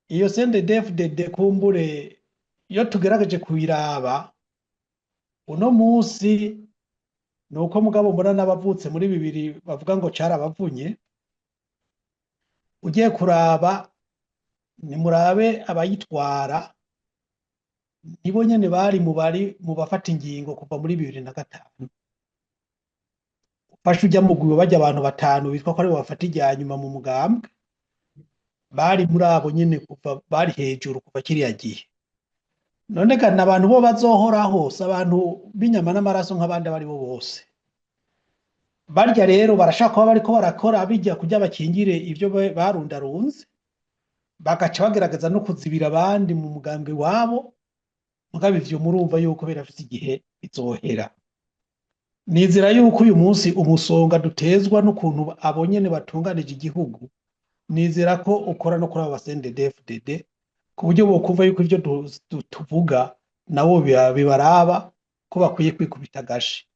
iyo CNDD-FDD kumbure iyo tugerageje kuyiraba uno munsi nuko mugabo mbona n'abavutse muri bibiri bavuga ngo carabavunye, ugiye kuraba nimurabe abayitwara nibo nyene bari mu bafata ingingo kuva muri 2005. Ufashe ujya mugwi bajya abantu batanu bitwa ko ari bo bafata irya nyuma mu mugambwe, bari muri abo nyene kuva bari hejuru kuva kiriya gihe. None kana abantu bo bazohoraho si abantu b'inyama n'amaraso nk'abandi abari bo bose. Barya rero barashaka kuba bariko barakora bijya kujya bakingire ivyo barundarunze, bagaca bagerageza no kuzibira abandi mu mugambwe wabo, mugabo ivyo murumva yuko birafise igihe bizohera. Nizera yuko uyu munsi umusonga dutezwa n'ukuntu abo nyene batunganije igihugu, nizera ko ukora no kuri abo CNDD-FDD ku buryo bokumva yuko ivyo tuvuga nabo bibaraba ko bakwiye kwikubita agashi.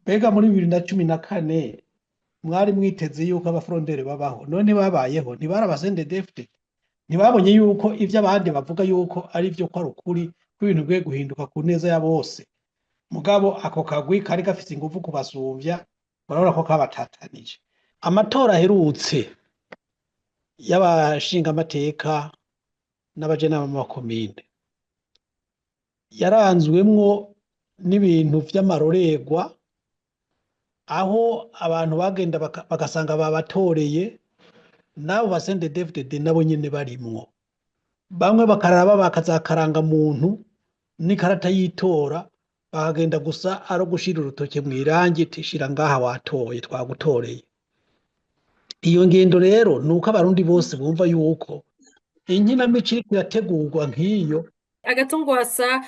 Mbega muri 2014 mwari mwiteze yuko abafrondere babaho, none babayeho ntibari aba CNDD-FDD? Ntibabonye yuko ivyo abandi bavuga yuko ari vyo ko ari ukuri ko ibintu bigiye guhinduka ku neza ya bose, mugabo ako kagwi kari gafise ingufu kubasumvya, barabona ko kabatatanije. Amatora aherutse y'abashinga amateka n'abajenama b'amakomine yaranzwemwo n'ibintu vy'amarorerwa, aho abantu bagenda bagasanga babatoreye nabo ba CNDD-FDD nabo nyene barimwo. Bamwe bakaraba bakazakaranga muntu n'ikarata yitora, bakagenda gusa ari gushira urutoke mw'irangi tishira ngaha watoye twagutoreye. Iyo ngendo rero nuko abarundi bose bumva yuko inkinamico iriko irategurwa nk'iyo. Agatongwasa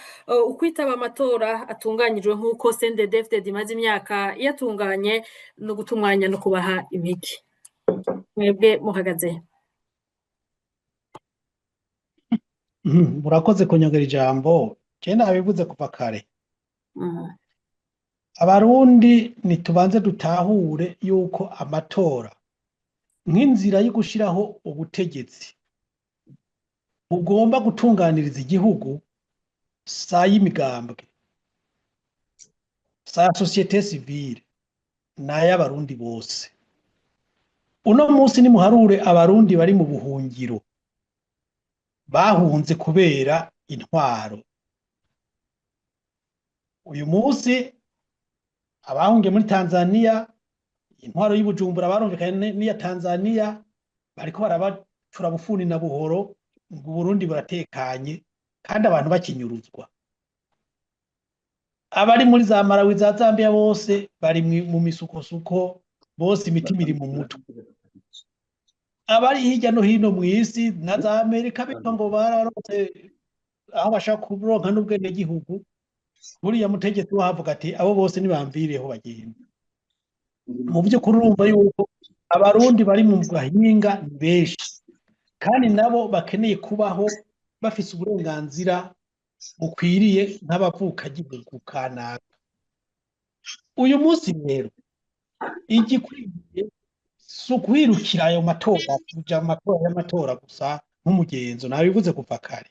ukwitaba amatora atunganyijwe nk'uko CNDD-FDD imaze imyaka yatunganye no gutumwanya no kubaha imiti. Mwebwe muhagaze. Murakoze kunyongera ijambo. Je nabivuze kuva kare. Abarundi nitubanze dutahure yuko amatora nk'inzira yo gushiraho ubutegetsi ugomba gutunganiriza igihugu, sa y'imigambwe, sa societe civile, n'ay'abarundi bose. Uno munsi nimuharure abarundi bari mu buhungiro bahunze kubera intwaro. Uyu munsi abahungiye muri Tanzania, intwaro y'Ibujumbura barumvikanye n'iya Tanzania, bariko barabacura bufuni na buhoro ngo Burundi buratekanye kandi abantu bakinyuruzwa. Abari muri za Malawi za Zambia bose bari mu misukosuko, bose imitima iri mu mutwe. Abari hirya no hino mw'isi na za Amerika bitwa ngo bararonse aho bashaka kuronka n'ubwene gihugu, buriya mutegetsi wahavuga ati abo bose nibamvireho bagenda. Mu by'ukuri urumva yuko abarundi bari mu gahinga benshi kandi nabo bakeneye kubaho bafise uburenganzira bukwiriye nk'abavuka gihugu kanaka. Uyu munsi rero igikwiye si ukwirukira ayo matora, kuja mu matora y'amatora gusa nk'umugenzo, nabivuze kuva kare.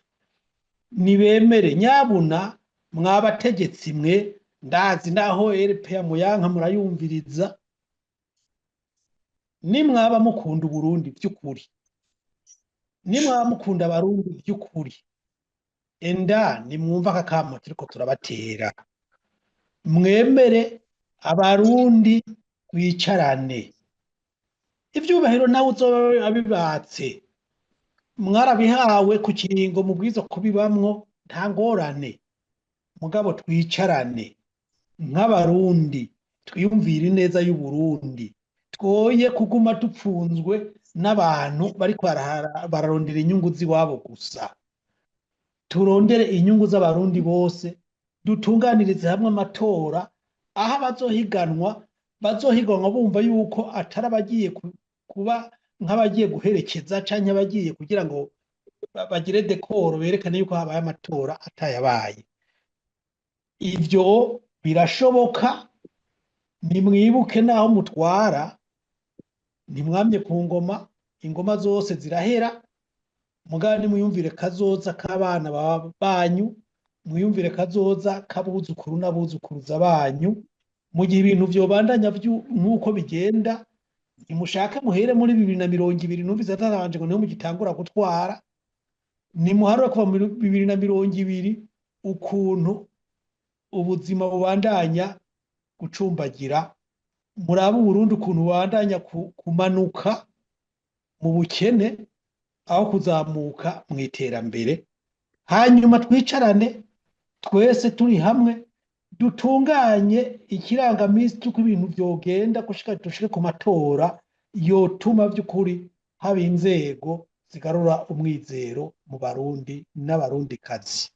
Nibemere nyabuna mwabategetsi mwe, ndazi naho RPA muyanka murayumviriza, nimwaba mukunda Uburundi vy'ukuri, nimwaba mukunda abarundi vy'ukuri, enda nimwumva akakamo turiko turabatera, mwemere abarundi bicarane. Ivyubahiro nawe uzoba abibatse, mwarabihawe ku kiringo mubwiza kubibamwo, nta ngorane. Mugabo twicarane nk'abarundi, twiyumvire ineza y'Uburundi, twoye kuguma dupfunzwe n'abantu bariko bararondera inyungu z'iwabo gusa. Turondere inyungu z'abarundi bose, dutunganirize hamwe amatora, aho bazohiganwa bumva yuko atari abagiye kuba nk'abagiye guherekeza canke abagiye kugira ngo bagire dekoro berekane yuko habaye amatora atayabaye. Ivyo birashoboka, nimwibuke naho mutwara, ntimwamye ku ngoma, ingoma zose zirahera, mugani muyumvire kazoza k'abana banyu, muyumvire kazoza k'abuzukuru n'abuzukuruza banyu. Mu gihe ibintu vyobandanya nk'uko bigenda, nimushake muhere muri 2020, numvise atarabanje ngo niho mugitangura gutwara. Nimuharure kuva muri 2020 ukuntu ubuzima bubandanya gucumbagira, murabe Burundi ukuntu bubandanya kumanuka mu bukene aho kuzamuka mu iterambere. Hanyuma twicarane twese turi hamwe dutunganye ikirangamisi cy'uko ibintu vyogenda gushika dushike ku matora yotuma vy'ukuri haba inzego zigarura umwizero mu Barundi n'abarundikazi.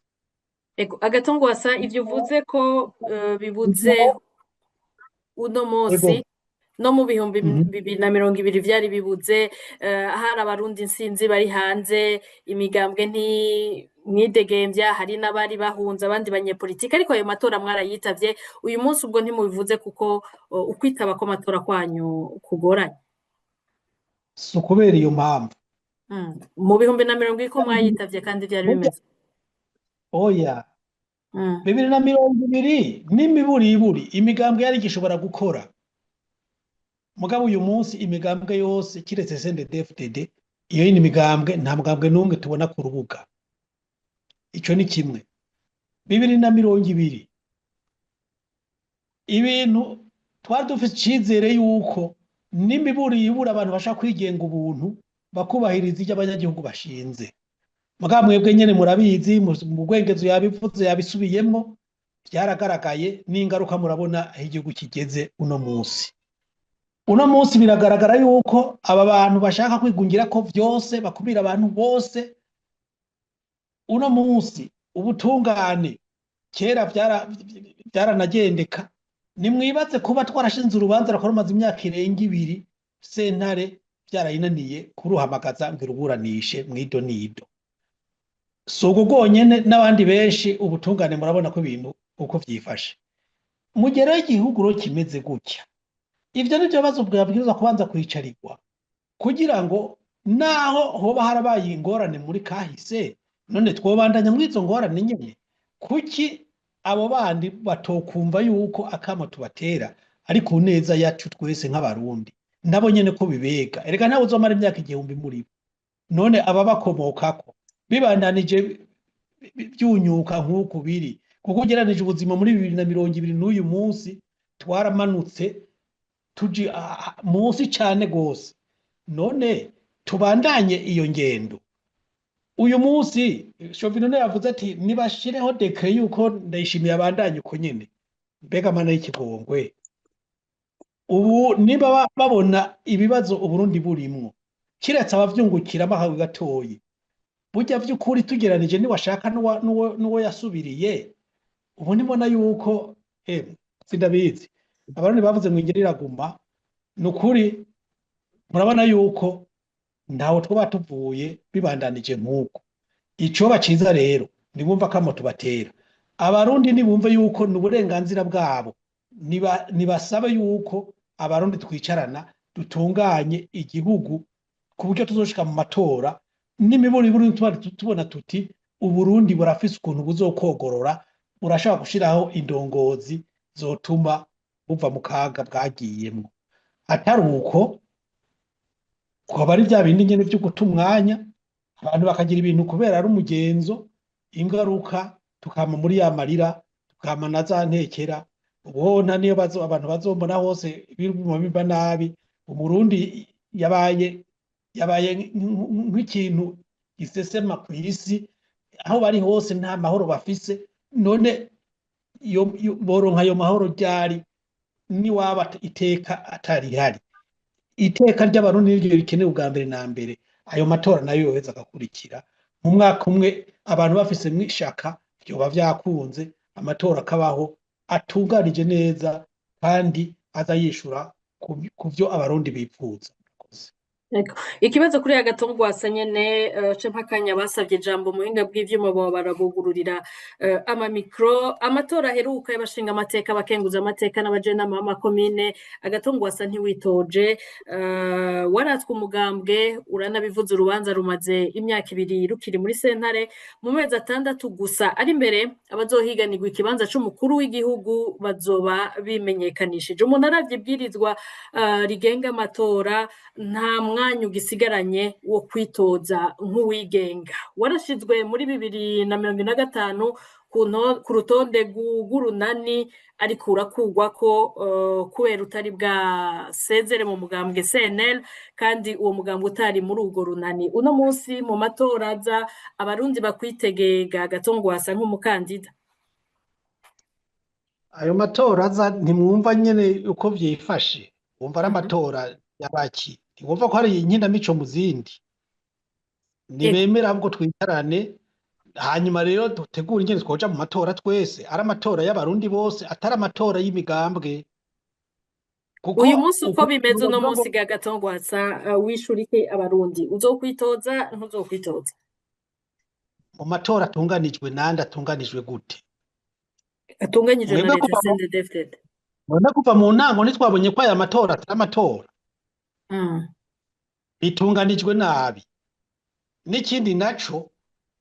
Ego Agatongwasa, ivyo uvuze ko bibuze uno munsi no mu bihumbi 2020 vyari bibuze, hari abarundi insinzi bari hanze, imigambwe mwidegemvya, hari n'abari bahunze abandi banyepolitike, ariko ayo matora mwarayitavye. Uyu munsi ubwo ntimubivuze kuko ukwitaba ko matora kwanyu kugoranye? Si ukubera iyo mpamvu. Mu 2020 ko mwayitavye kandi vyari bimeze oya. 2020 n'imiburiburi imigambwe yari gishobora gukora. Mugabo uyu munsi imigambwe yose kiretse CNDD-FDD, iyo ni imigambwe, nta mugambwe n'umwe tubona ku rubuga. Ico ni kimwe. 2020 ibintu twari dufite icizere yuko n'imiburiburi abantu bashaka kwigenga ubuntu bakubahiriza ivyo abanyagihugu bashinze. Mugabo mwebwe nyene murabizi, mu Rwengezo yabivuze yabisubiyemo, byaragaragaye n'ingaruka murabona aho igihugu kigeze uno munsi. Uno munsi biragaragara yuko aba bantu bashaka kwigungira ko vyose bakumira abantu bose. Uno munsi ubutungane kera byaranagendeka. Nimwibaze kuba twarashinze urubanza rumaze imyaka irenga 2 sentare byarayinaniye kuruhamagaza ngo ruburanishe mwido nido. Sogo gonyene n'abandi benshi ubutungane murabona ko ibintu uko vyifashe. Mugero igihugu ro kimeze gutya, ivyo nivyo bibazo bwabwirizwa kubanza kwicarirwa kugira ngo naho hoba harabaye ingorane muri kahise, none twobandanya mwizo ngorane nyene. Kuki abo bandi batokumva yuko akamo tubatera ari ku neza yacu twese nk'abarundi, nabo nyene ko bibega. Erega ntawe uzomara imyaka 1000 muri bo. None aba bakomokako bibandanije byunyuka nk'uko biri, kuko ugeranije ubuzima muri 2020 n'uyu munsi twaramanutse tuji munsi cyane gose. None tubandanye iyo ngendo. Uyu munsi Shovinone yavuze ati nibashireho decret yuko Ndayishimiye abandanye uko nyene. Mbega mana y'ikigongwe, ubu niba babona ibibazo Uburundi burimwo, kiretse abavyungukira amahawe gatoyi, burya vy'ukuri tugeranije niwashaka nuwo yasubiriye, ubu nibona yuko sindabizi abarundi bavuze ngo ingeri iraguma. Nukuri murabona yuko ntaho twoba tuvuye bibandanije nk'uko. Ico baciza rero nibumva kamo tubatera abarundi, nibumve yuko n'uburenganzira bwabo, nibasabe yuko abarundi twicarana dutunganye igihugu ku buryo tuzoshika mu matora n'imiburiburi tubona tuti Uburundi burafise ukuntu buzokogorora, burashaka gushiraho indongozi zotuma buva mu kaga bwagiyemwo. Atari uko kwaba ari bya bindi nyene byo guta umwanya abantu bakagira ibintu kubera ari umugenzo, ingaruka tukama muri ya marira, tukama na za ntekera. Ubona niyo abantu bazombona hose birimo biba nabi. Umurundi yabaye nk'ikintu gisesema ku isi, aho bari hose nta mahoro bafise. None boronka ayo mahoro ryari niwaba iteka atari hari? Iteka ry'abarundi niryo rikenewe ubwa mbere na mbere. Ayo matora nayo yoheza agakurikira mu mwaka umwe, abantu bafise mwishaka byoba vyakunze, amatora akabaho atunganije neza kandi aza yishura ku vyo abarundi bipfuza. Ego. Ikibazo kuri Agatongwasa nyene Mpakanya basavye ijambo muhinga bw'ivyuma baba barabugururira amamikro amatora aheruka y'abashinga amateka abakenguza amateka n'abajenama b'amakomine Agatongwasa ntiwitoje waratswe umugambwe uranabivuze urubanza rumaze imyaka 2 rukiri muri sentare mu mezi 6 gusa ari imbere abazohiganirwa ikibanza c'umukuru w'igihugu bazoba bimenyekanishije umuntu aravye ibwirizwa rigenga amatora nta mwanya ugisigaranye wo kwitoza nk'uwigenga warashizwe muri 2025 ku rutonde rw'urunani ariko urakurwako kubera utari bwa sezere mu mugambwe CNL kandi uwo mugambwe utari muri urwo runani uno munsi mu matora aza abarundi bakwitegega Agatongwasa nk'umukandida ayo matora aza ntimwumva nyene uko vyifashe wumva ari amatora yabaki ntiwumva ko hari inkinamico mu zindi ntibemera ahubwo twicarane hanyuma rero dutegura ingene twoja mu matora twese ari amatora y'abarundi bose atari amatora y'imigambwe kuko uyu munsi uko bimeze uno munsi Agatongwasa wishurike abarundi uzokwitoza ntuzokwitoza mu matora atunganijwe nande atunganijwe gute atunganyijwe na leta CNDD-FDD none kuva mu ntango ntitwabonye ko aya matora atari amatora bitunganijwe nabi n'ikindi naco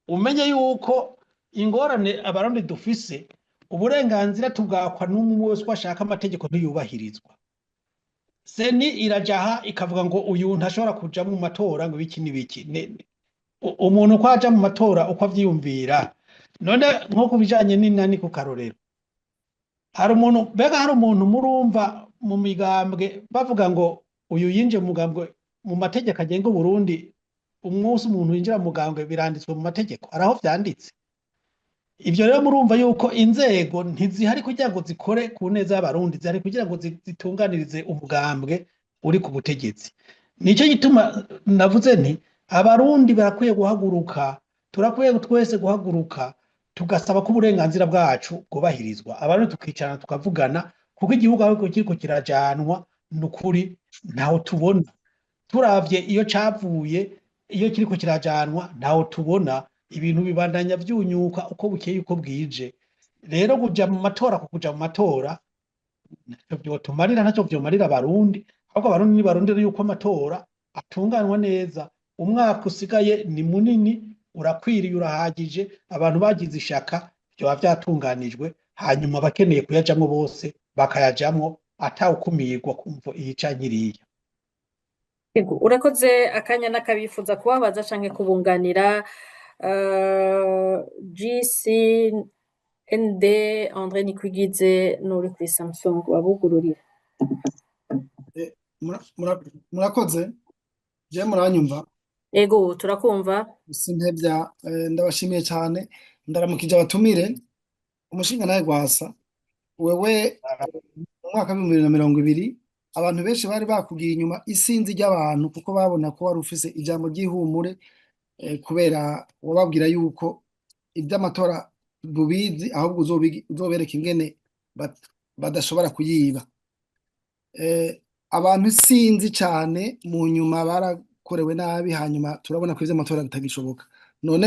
umenye yuko ingorane abarundi dufise uburenganzira tubwakwa n'umwe wese ashaka amategeko ntiyubahirizwa seni irajaha ikavuga ngo uyu ntashobora kuja mu matora ngo biki n'ibiki umuntu ko aja mu matora uko avyiyumvira none nko kubijanye n'inani ku karorero hari umuntu murumva mu migambwe bavuga ngo uyu yinje mu mugambwe mu mategeko agenga Burundi umunsi umuntu yinjira mu mugambwe biranditswe mu mategeko araho vyanditse ivyo rero murumva yuko inzego ntizihari kugira ngo zikore ku neza y'abarundi zihari kugira ngo zitunganirize umugambwe uri ku butegetsi nico gituma navuze nti abarundi barakwiye guhaguruka turakwiye twese guhaguruka tugasaba ko uburenganzira bwacu bwubahirizwa abarundi tukicarana tukavugana kuko igihugu aho kiriko kirajanwa nukuri ntaho tubona turavye iyo cavuye iyo kiriko kirajanwa ntaho tubona ibintu bibandanya vyunyuka uko bukeye uko bwije rero kuja mu matora kuja mu matora ntacyo vyotumarira ntacyo vyomarira abarundi ahubwo abarundi nibarondera yuko amatora atunganwa neza umwaka usigaye ni munini urakwiriye urahagije abantu bagize ishaka vyoba vyatunganijwe hanyuma abakeneye kuyajamwo bose bakayajamwo atawukumirwa kumva iyi canke iriya Ego urakoze akanya n'akabifuza kubabaza canke kubunganira GCND André Nikwigize nuri kuri Samsung wabugururira murakoze je muranyumva ego turakumva sintebya ndabashimiye cyane ndaramukije abatumire umushinga nawe Gwasa wewe mu mwaka wa 2020 abantu benshi bari bakugiye inyuma isinzi ry'abantu kuko babona ko wari ufise ijambo ry'ihumure kubera wababwira yuko iby'amatora bubizi ahubwo uzobereka ingene badashobora kuyiba abantu isinzi cyane mu nyuma barakorewe nabi hanyuma turabona ko ivy'amatora bitagishoboka none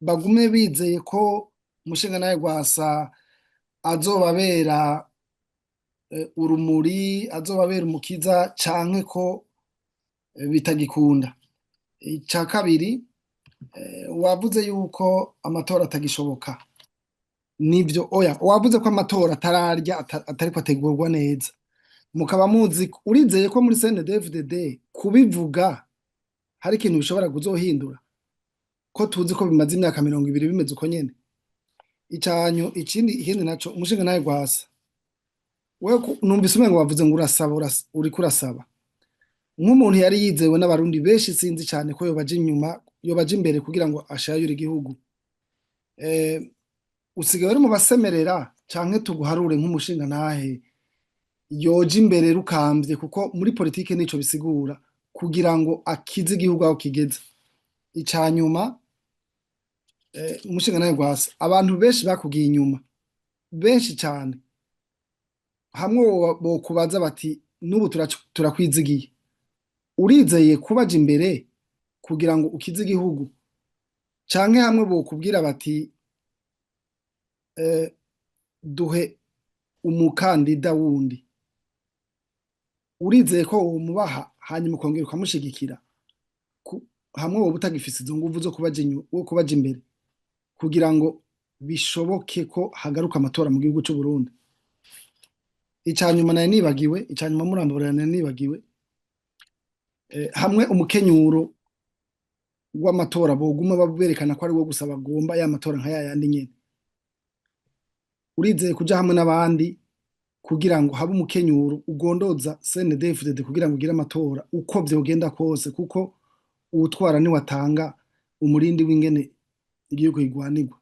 bagume bizeye ko umushinga nawe Gwasa azobabera urumuri azobabera umukiza canke ko bitagikunda ica kabiri wavuze yuko amatora atagishoboka nivyo oya wavuze ko amatora atararya atariko ategurwa neza mukaba muzi urizeye ko muri CNDD-FDD kubivuga hari ikintu bishobora kuzohindura ko tuzi ko bimaze imyaka 20 bimeze uko nyene icanyu ikindi naco umushinga nawe Gwasa wewe numvise umengo wavuze ngo urasaba uri kurasaba nk'umuntu yari yizewe n'abarundi benshi sinzi cyane ko yobaje imbere kugira ngo ashayure igihugu usigaye uri mu basemerera canke tuguharure nk'umushinga nahe yoje imbere rukambye kuko muri politike nico bisigura kugira ngo akize igihugu aho kigeze icanyuma umushinga nawe Gwasa abantu benshi bakugiye inyuma benshi cyane hamwe bo kubaza bati nubu turakwizigiye urizeye kubaja imbere kugira ngo ukize igihugu canke hamwe bokubwira bati duhe umukandida wundi, urizeye ko womubaha hanyuma ukongera ukamushigikira hamwe wowe utagifise izo nguvu zo kubaja imbere kugira ngo bishoboke ko hagaruka amatora mu gihugu c'u Burundi. Icanyuma nari nibagiwe, icanyuma muramburana nari nibagiwe, hamwe umukenyuro w'amatora boguma baberekana ko ari wo gusa bagomba ya matora nka yayandi nyene, urizeye kuja hamwe n'abandi kugira ngo habe umukenyuro ugondoza CNDD-FDD kugira ngo ugire amatora uko vyogenda kose, kuko uwutwara ni watanga umurindi w'ingene igihugu igwanirwa.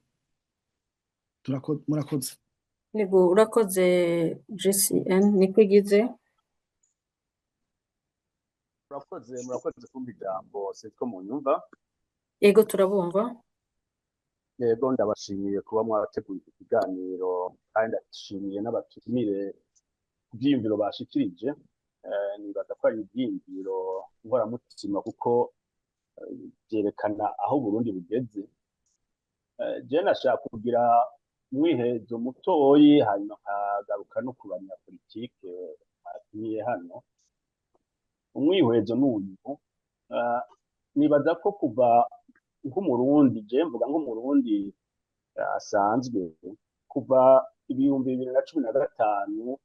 Murakoze. Nego urakoze JCN niko igize. Murakoze kumva ijambo sitko mu nyumva. Yego turabumva. Yego ndabashimiye kuba mwarateguye ikiganiro kandi ndashimiye n'abatumire ibyiyumviro bashikirije. Nibaza ko ari ibyiyumviro nkoramutima kuko byerekana aho Burundi bugeze. Je nashaka kugira mwihezo mutoyi hanyuma nkagaruka no ku banyapolitike batumiye hano. Umwihwezo n'uyu nibaza ko kuva nk'umurundi, je mvuga nk'umurundi asanzwe, kuva 2015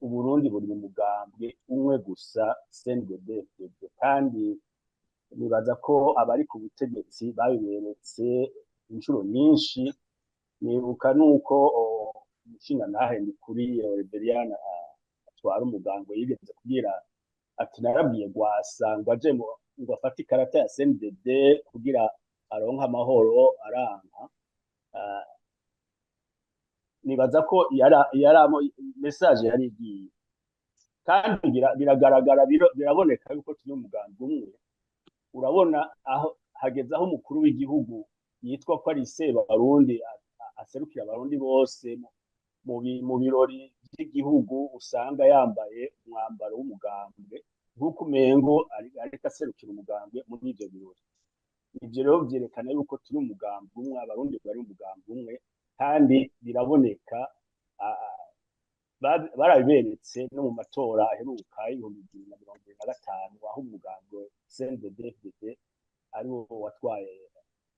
Uburundi buri mu mugambwe umwe gusa CNDD-FDD, kandi nibaza ko abari ku butegetsi babiberetse inshuro nyinshi. Nibuka nuko umushinga nahe ni kuri Reberiana atwara umugambwe yigeze kugira ati narabwiye Gwasa ngo aje ngo afate ikarata ya CNDD kugira aronka amahoro aranka. Nibaza ko yaramo message yari igiye, kandi biragaragara biraboneka yuko turi umugambi umwe. Urabona aho hageze aho umukuru w'igihugu yitwa ko ari Sebarundi aserukira abarundi bose mu birori by'igihugu, usanga yambaye umwambaro w'umugambwe nk'uko umengo ariko aserukira umugambwe muri ibyo birori. Ibyo rero byerekana yuko turi umugambi umwe, abarundi bari umugambi umwe, kandi biraboneka. Barabiberetse no mu matora aheruka 2025 aho umugambwe CNDD-FDD ari wo watwaye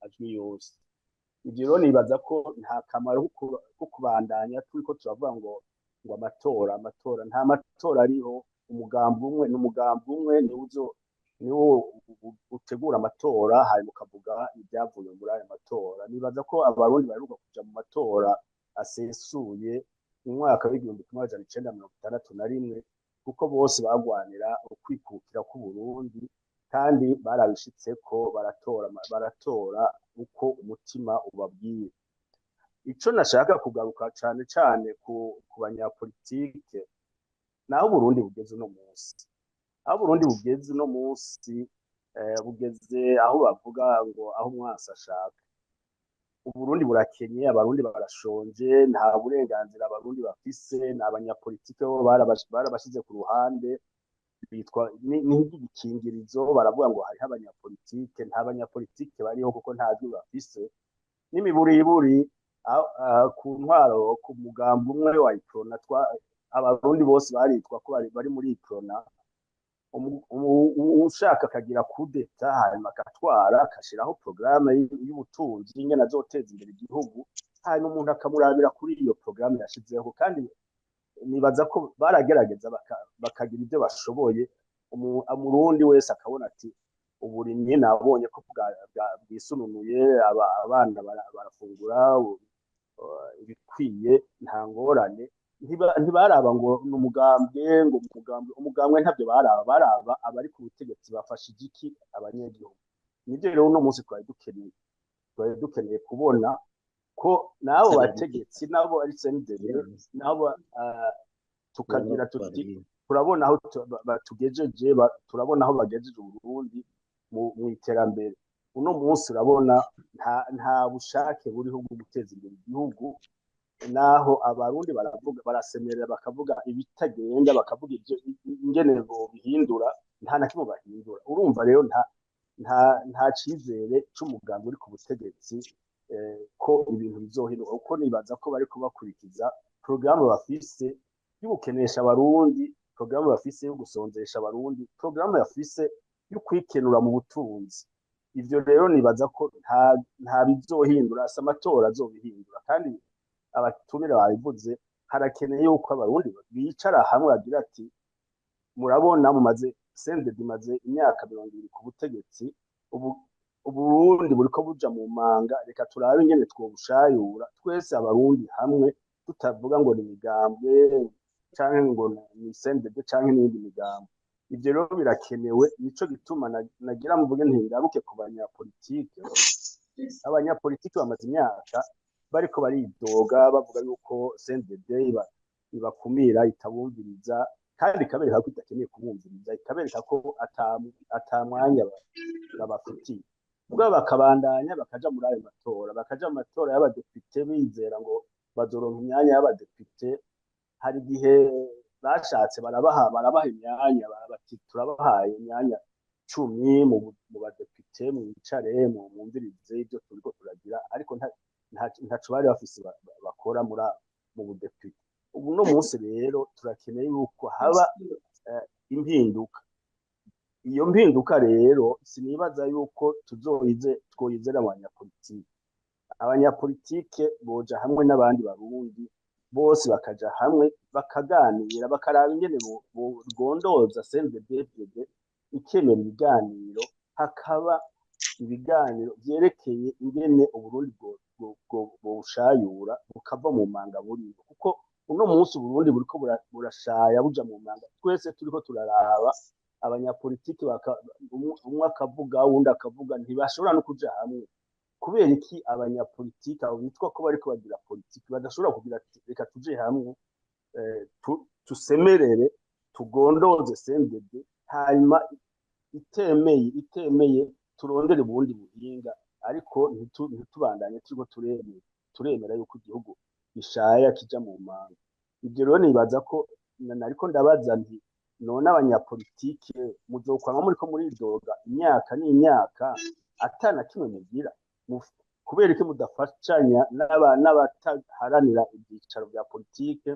ajwi yose. Ibyo rero nibaza ko nta kamaro ko kubandanya turiko turavuga ngo amatora nta matora ariho. Umugambi umwe n'umugambi umwe niwo utegura amatora hanyuma ukavuga ibyavuye muri ayo matora. Nibaza ko abarundi baheruka kuja mu matora asesuye mu mwaka w'1961 kuko bose bagwanira ukwikukira ku Burundi, kandi barabishitse ko baratora uko umutima ubabwiye. Ico nashaka kugaruka cane ku banyapolitike naho Burundi bugeze uno munsi. Aho Burundi bugeze uno munsi bugeze aho bavuga ngo aho umwasi ashaka. Uburundi burakenye, abarundi barashonje, nta burenganzira abarundi bafise, n'abanyapolitike bo barabashize ku ruhande, bitwa n'igikingirizo. Baravuga ngo hariho abanyapolitike, nta banyapolitike bariho kuko nta byo bafise. N'imiburiburi ku ntwaro ku mugambi umwe wa Iprona, abarundi bose baritwa ko bari muri Iprona. Ushaka akagira kudeta hanyuma agatwara akashiraho porogaramu y'ubutunzi ingene azoteza imbere igihugu, hanyuma umuntu akamurabira kuri iyo porogaramu yashizeho. kandi nibaza ko baragerageza bakagira ibyo bashoboye. Umurundi wese akabona ati uburimyi nabonye ko bwisununuye, abana barafungura ibikwiye, nta ngorane. Ntibaraba ngo umugambwe ntabyo baraba abari ku butegetsi bafashe igiki abanyagihugu. Nibyo rero uno munsi twari dukeneye kubona ko nabo bategetsi nabo ari CNDD nabo tukagira tuti turabona aho batugejeje, turabona aho bagejeje Burundi mu iterambere. Uno munsi urabona nta bushake buriho bwo guteza imbere igihugu, naho abarundi barasemerera bakavuga ibitagenda, bakavuga ibyo ingene bihindura, nta na kimwe bahindura urumva rero nta cizere c'umugambi uri ku butegetsi ko ibintu bizohinduka kuko nibaza ko bariko bakurikiza porogaramu bafise yo gukenesha abarundi, porogaramu bafise yo gusonzesha abarundi, porogaramu bafise yo kwikenura mu butunzi. Ivyo rero nibaza ko nta bizohindura, asa amatora azobihindura, kandi abatumire babivuze, harakeneye yuko abarundi bicara hamwe bagira ati murabona mumaze CNDD imaze imyaka 20 ku butegetsi, Uburundi buriko buja mu manga, reka turabe ingene twobushayura twese abarundi hamwe, tutavuga ngo ni migambwe canke ngo ni CNDD canke n'indi migambo. Ivyo rero birakenewe, nico gituma nagira mvuge ntirabuke ku banyapolitike. Abanyapolitike bamaze imyaka bariko baridoga bavuga yuko CNDD ibakumira, itabumviriza, kandi ikabereka ko idakeneye kubumviriza, ikabereka ko atamwanya babafitiye. Ubwo bakabandanya bakaja muri ayo matora, bakaja mu matora y'abadepite bizera ngo bazoronka imyanya y'abadepite. Hari igihe bashatse barabaha imyanya, bati turabahaye imyanya 10 mu badepite, mwicare mwumvirize ibyo turiko turagira, ariko ntaco bari bafise bakora mu budepite. Ubu no munsi rero turakeneye yuko haba impinduka. Iyo mpinduka rero sinibaza yuko twoyizera abanyapolitike boja hamwe n'abandi barundi bose, bakaja hamwe bakaganira, bakaraba ingene bogondoza CNDD-FDD ikemera ibiganiro, hakaba ibiganiro vyerekeye ingene Uburundi bobushayura bukava mu manga burimo, kuko uno munsi Uburundi buriko burashaya buja mu manga. Twese turiko turaraba abanyapolitiki umwe akavuga uwundi akavuga, ntibashobora no kuja hamwe. Kubera iki abanyapolitiki abo bitwa ko bariko bagira politiki badashobora kugira reka tuje hamwe tusemerere tugondoze CNDD, hanyuma itemeye turondere ubundi buhinga, ariko ntitubandanye turiko turemera yuko igihugu gishaya kija mu manga. Ivyo rero nibaza ko nariko ndabaza nti none abanyapolitike muzokwanga muriko muridoga imyaka n'imyaka atana kimwe mugira, kubera iki mudafashanya n'abataharanira ibyicaro bya politike,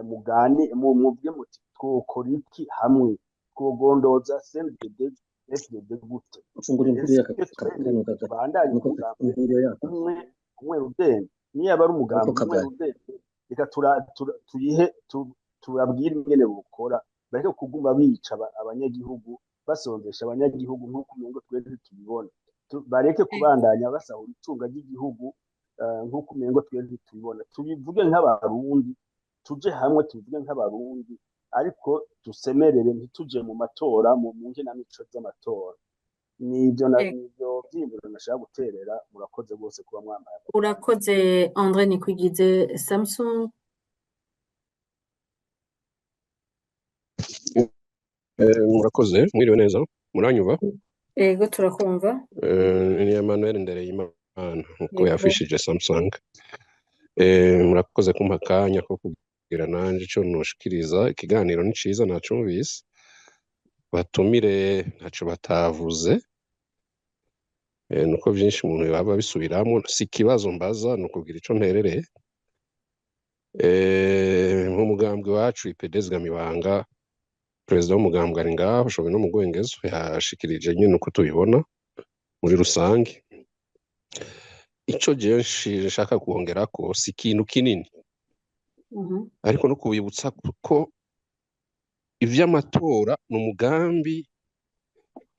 mubwe muti twokora iki hamwe, twogondoza CNDD-FDD gute, umwe rudende niyo aba ari umugambi umwe rudende, reka turabwire ingene bukora, bareke kuguma bica abanyagihugu, basonzesha abanyagihugu nk'uko umengo twese tubibona, bareke kubandanya basahura itunga ry'igihugu nk'uko umengo twese tubibona. Tubivuge nk'abarundi, tuje hamwe tubivuge nk'abarundi, ariko dusemerere, ntituje mu matora mu ngenamico z'amatora. Nivyo vy'imburo nashaka guterera. Murakoze bose kuba mwambaye. Urakoze André Nikwigize. Samson. Murakoze, mwiriwe neza, muranyuba? Ego turakumva. Ni Emmanuel Ndereyimana nkuko yafishije Samsung. Murakoze kumpa akanya ko kugira nanje ico noshikiriza. Ikiganiro ni ciza nacumvise, batumire ntaco batavuze, nuko vyinshi umuntu yaba bisubiramwo, si ikibazo mbaza, nukugira ico nterereye. Nk'umugambwe wacu IPD Zigamibanga, perezida w'umugambwe ari ngaho, ushoboye no mu Rwengezo, yashikirije nyine uko tubibona muri rusange. Ico jenshi nshaka kuongerako si ikintu kinini, ariko no kubibutsa ko ivy'amatora n'umugambi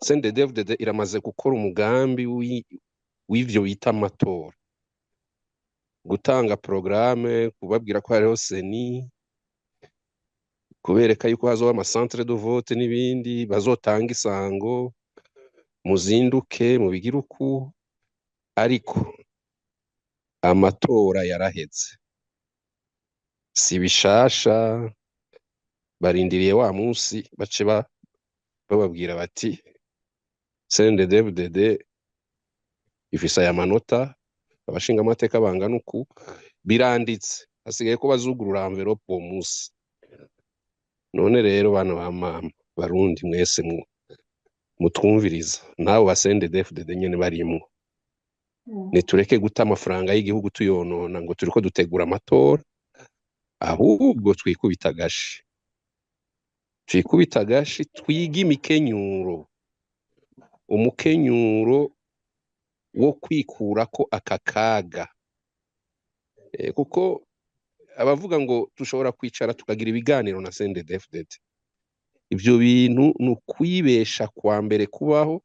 CNDD-FDD iramaze gukora umugambi w'ivyo bita amatora, gutanga programme, kubabwira ko hariho seni, kubereka yuko hazoba amacentre de vote n'ibindi, bazotanga isango, muzinduke mubigira uku, ariko amatora yaraheze, si bishasha. Barindiriye wa munsi bace bababwira bati CNDD-FDD ifise aya manota, abashinga amateka bangana uku, biranditse, hasigaye ko bazugurura envelope uwo munsi. None rero bana ba mama, barundi mwese mutwumviriza n'abo ba CNDD-FDD nyene barimwo, nitureke guta amafaranga y'igihugu tuyonona ngo turiko dutegura amatora, ahubwo twikubita agashi twige imikenyuro, umukenyuro wo kwikurako aka kaga. Kuko abavuga ngo dushobora kwicara tukagira ibiganiro na CNDD-FDD, ivyo bintu ni ukwibesha kwa mbere kubaho,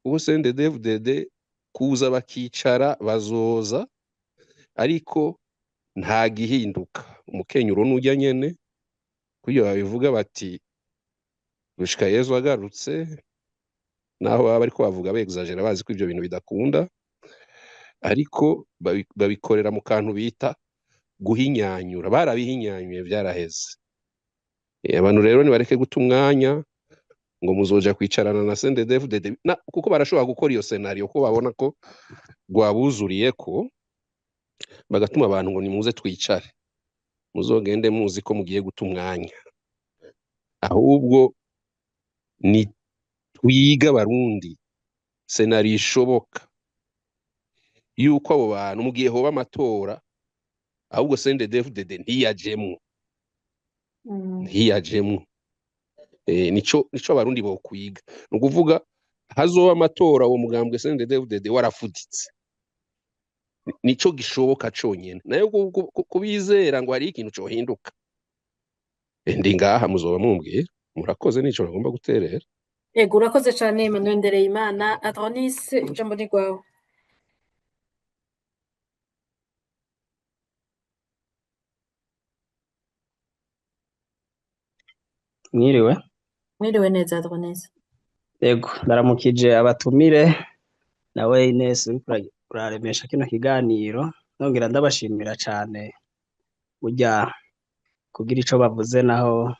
kuko CNDD-FDD kuza bakicara bazoza, ariko nta gihinduka. Umukenyuro n'urya nyene, kuyo babivuga bati gushika Yezu agarutse, naho baba bariko bavuga begzagera bazi ko ivyo bintu bidakunda, ariko babikorera mu kantu bita guhinyanyura. Barabihinyanyuye vyaraheze. Abantu rero nibareke guta umwanya ngo muzoja kwicarana na CNDD-FDD, kuko barashobora gukora iyo scenario ko babona ko rwabuzuriyeko, bagatuma abantu ngo nimuze twicare. Muzogende muzi ko mugiye guta umwanya, ahubwo ni twiga Barundi scenario ishoboka yuko abo bantu mu gihe hoba amatora, ahubwo CNDD-FDD ntiyajemwo. Nico Abarundi bokwiga, ni ukuvuga hazoba amatora uwo mugambwe CNDD-FDD warafuditse. Nico gishoboka conyene, nayo kubizera ngo hari ikintu cohinduka, ndi ngaha muzoba mumbwira. Murakoze, nico nagomba guterera. Ego, urakoze cane Emmanuel Ndereyimana. Adonis, ijambo ni rwawe. Mwiriwe neza Adonis. Ego, ndaramukije abatumire nawe Ines uriko uraremesha kino kiganiro, nongera ndabashimira cane burya kugira ico bavuze naho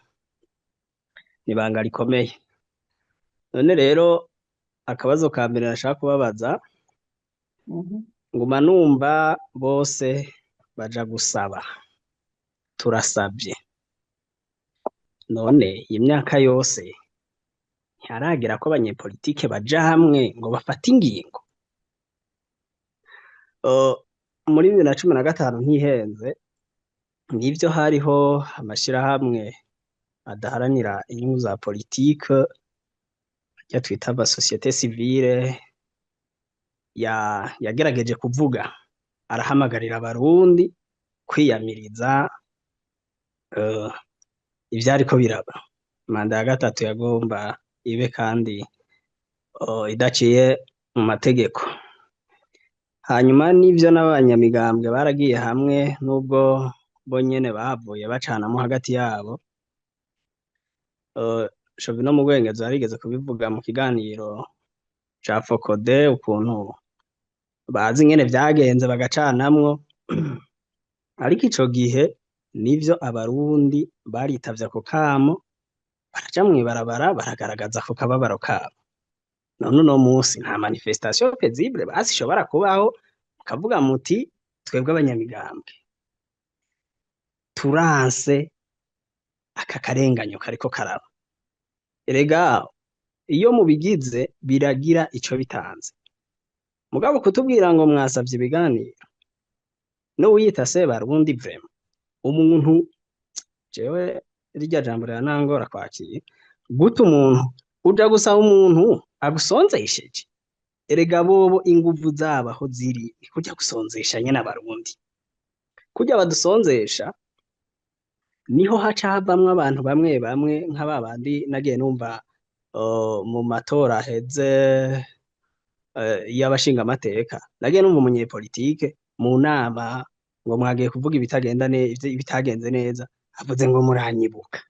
nibanga rikomeye. None rero akabazo ka mbere nashaka kubabaza, nguma numva bose baja gusaba, turasavye. None imyaka yose ntiharagira ko abanyepolitike baja hamwe ngo bafate ingingo? Muri 2015 ntihenze, nivyo hariho amashirahamwe adaharanira inyungu za politike ya twita aba societe civile yagerageje kuvuga, arahamagarira Abarundi kwiyamiriza ivyariko biraba. Manda ya gatatu yagomba ibe kandi idaciye mu mategeko. Hanyuma n'ivyo n'abanyamigambwe baragiye hamwe, nubwo bo nyene bavuye bacanamo hagati yabo. Shovino mu Rwengezo yarigeze kubivuga mu kiganiro ca Fokode, ukuntu bazi ingene vyagenze bagacanamwo. Ariko ico gihe nivyo Abarundi baritavye ako kamo, baraja mw'ibarabara baragaragaza ako kababaro kabo. None uno musi nta manifestation paisible basi ishobora kubaho, mukavuga muti twebwe abanyamigambwe turanse aka karenganyo kariko karaba. Erega iyo mubigize biragira ico bitanze, mugabo kutubwira ngo mwasavye ibiganiro no wiyita se Barundi vrema umuntu, jewe rirya jambo riranangora kwakira. Guta umuntu uja gusaba umuntu agusonzesheje? Erega bobo inguvu zabo aho ziri ni kuja gusonzesha nyene Abarundi. Kuja badusonzesha niho haca havamwo abantu bamwe bamwe nk'ababandi nagiye numva mu matora aheze y'abashinga amateka, nagiye numva umunyepolitike mu nama ngo mwagiye kuvuga ibitagenze neza, avuze ngo muranyibuka.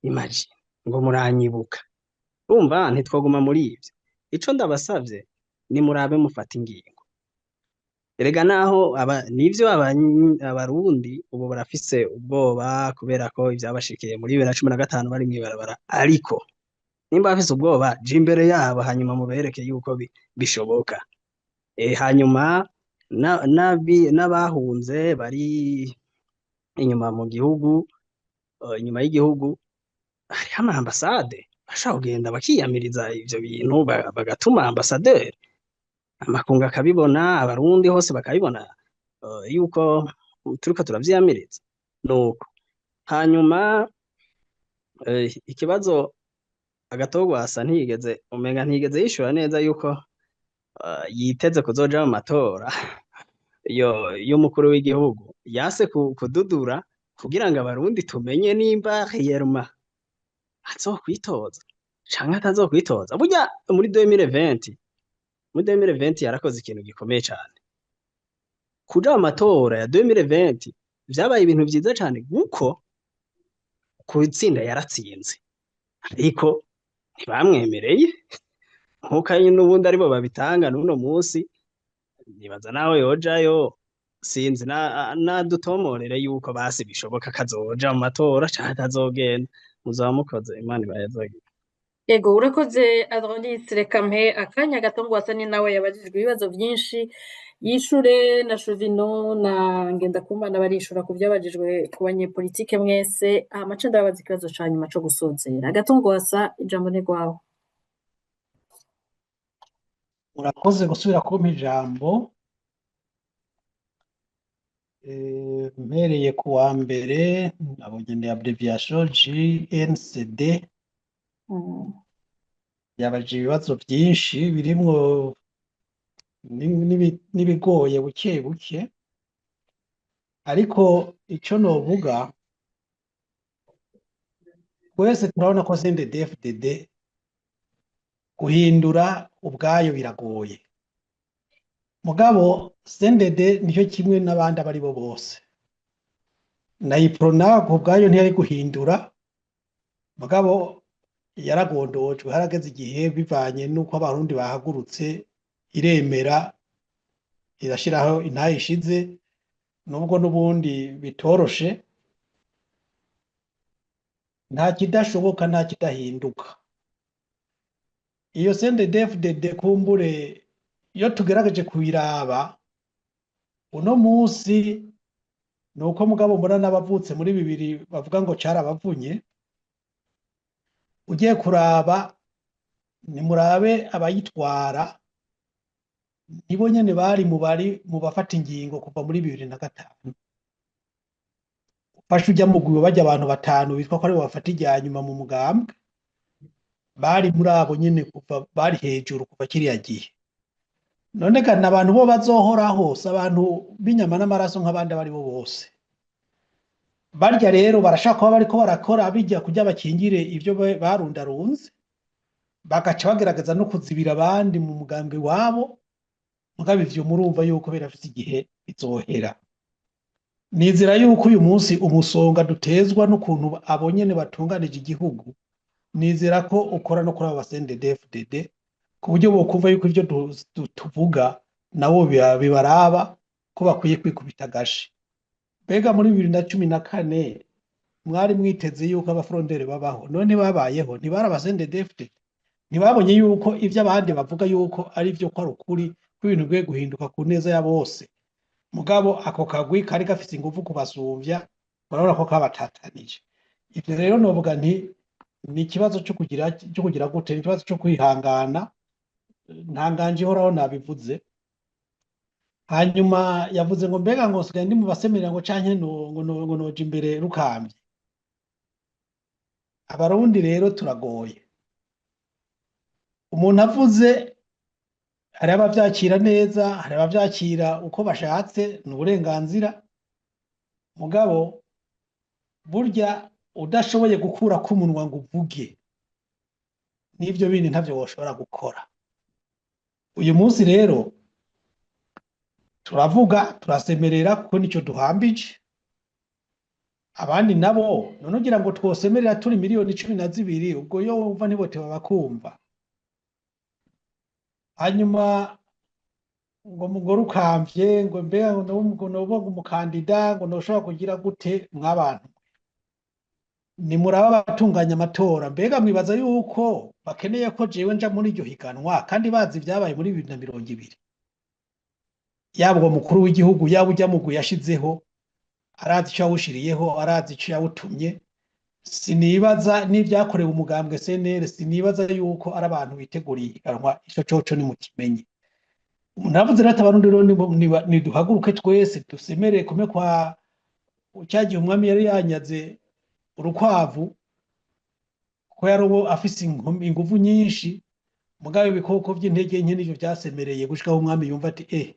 Imagine, ngo muranyibuka. Urumva ntitwoguma muri ivyo. Ico ndabasavye ni murabe mufata ingingo. Erega naho nivyo Abarundi ubu barafise ubwoba kubera ko ivyabashikiye muri 2015 bari mw'ibarabara, ariko nimba bafise ubwoba je imbere yabo, hanyuma mubereke yuko bishoboka. Hanyuma n'abahunze bari inyuma mu gihugu, inyuma y'igihugu, hariho ama ambasade bashobora kugenda bakiyamiriza ivyo bintu bagatuma ambasaderi amakungu akabibona abarundi hose bakabibona yuko turiko turavyiyamiriza nuko hanyuma ikibazo Agatogwasa ntiyigeze yishura neza yuko yiteze kuzoja mu matora y'umukuru w'igihugu yase kududura kugira ngo abarundi tumenye nimba Riyeruma azokwitoza canke atazokwitoza burya muri 2020 yarakoze ikintu gikomeye cane kuja mu matora ya 2020 vyabaye ibintu vyiza cane kuko kutsinda yaratsinze ariko ntibamwemereye nkuko n'ubundi aribo babitanga n'uno munsi nibaza nawe yojayo sinzi nadutomorere yuko basi bishoboka kazoja mu matora canke atazogenda muzaba mukoze Imana ibahezagira. Ego urakoze Adonis, reka mpe akanya Gatogwasa ni nawe yabajijwe ibibazo vyinshi yishure na Juvino na Ngendakumana barishura ku vyabajijwe ku banyepolitike mwese amace ndababaza ikibazo ca nyuma co gusozera. Gatogwasa ijambo ni rwawe. Murakoze gusubira kumpa ijambo. Mpereye ku wa mbere abonye abbreviation JNCD yabajije ibibazo byinshi birimwo n'ibigoye buke buke, ariko ico novuga twese turabona ko CNDD-FDD guhindura ubwayo biragoye, mugabo CNDD nicyo kimwe n'abandi abari bo bose. Na Iprona ubwayo ntiyari guhindura, mugabo yaragondojwe harageze igihe bivanye n'uko abarundi bahagurutse iremera irashiraho intayishize, nubwo n'ubundi bitoroshe, nta kidashoboka nta kidahinduka. Iyo CNDD-FDD kumbure iyo tugerageje kubiraba uno munsi nuko mugabo mbona n'abavutse muri 2000 bavuga ngo carabavunye. Ugiye kuraba nimurabe abayitwara nibo nyene bari mu bafata ingingo kuva muri 2005. Ufashe ujya mugwiwe bajya abantu 5 bitwa ko ari bafata ijyanyuma mu mugambwe, bari muri abo nyene kuva bari hejuru kuva kiriya gihe. None kandi abantu bo bazohoraho abantu b'inyama n'amaraso nk'abandi bari bo bose. Barya rero barashaka kuba bariko barakora bijya kujya bakingire ivyo barundarunze, bagaca bagerageza no kuzibira abandi mu mugambwe wabo, mugabo ivyo murumva yuko birafite igihe bizohera. Nizera yuko uyu munsi umusonga dutezwa n'ukuntu abonyene batunganije igihugu, nizera ko ukora no kuri abo CNDD-FDD ku buryo bokumva yuko ivyo tuvuga nabo bibaraba ko bakwiye kwikubita agashi. Bega muri 2014 mwari mwiteze yuko abafrondere babaho, none babayeho ntibari aba CNDD-FDD, ntibabonye yuko ivyo abandi bavuga yuko ari vyo ko ari ukuri ko ibintu bigiye guhinduka ku neza ya bose, mugabo ako kagwi kari gafite ingufu kubasumvya barabona ko kabatatanije. Ivyo rero novuga nti ni ikibazo cyo kugira gute, ikibazo cyo kwihangana, ntanganje horaho nabivuze. Hanyuma yavuze ngo mbega ngo sigaye ndi mu basemerera ngo canke ngo noje imbere rukambye. Abarundi rero turagoye, umuntu avuze hari abavyakira neza, hari abavyakira uko bashatse, ni uburenganzira, mugabo burya udashoboye gukura k'umunwa ngo uvuge n'ivyo bindi ntavyo woshobora gukora. Uyu munsi rero turavuga turasemerera kuko nico duhambije, abandi nabo none ugira ngo twosemerera turi miliyoni 12 ubwo yo wumva ntibote babakumva. Hanyuma ngo mugore ukamvye ngo mbega ngo nobo umukandida ngo noshobora kugira gute mw'abantu. Ni muraba batunganya amatora, mbega mwibaza yuko bakeneye ko jewe nja muri iryo higanwa kandi bazi vyabaye muri 2020. Yaba uwo mukuru w'igihugu yaba ujya mugwi yashizeho arazi ico yawushiriyeho, arazi ico yawutumye. sinibaza n'ibyakorewe umugambwe CNL, sinibaza yuko ari abantu biteguriye ihiganwa. Ico coco ni mukimenye. Navuze rero abarundi rero niduhaguruke twese dusemereye kume kwa cyagiye umwami yari yanyaze urukwavu ko yarobo afise inguvu nyinshi, mugabe ibikoko by'intege nke nivyo vyasemereye gushikaho umwami yumva ati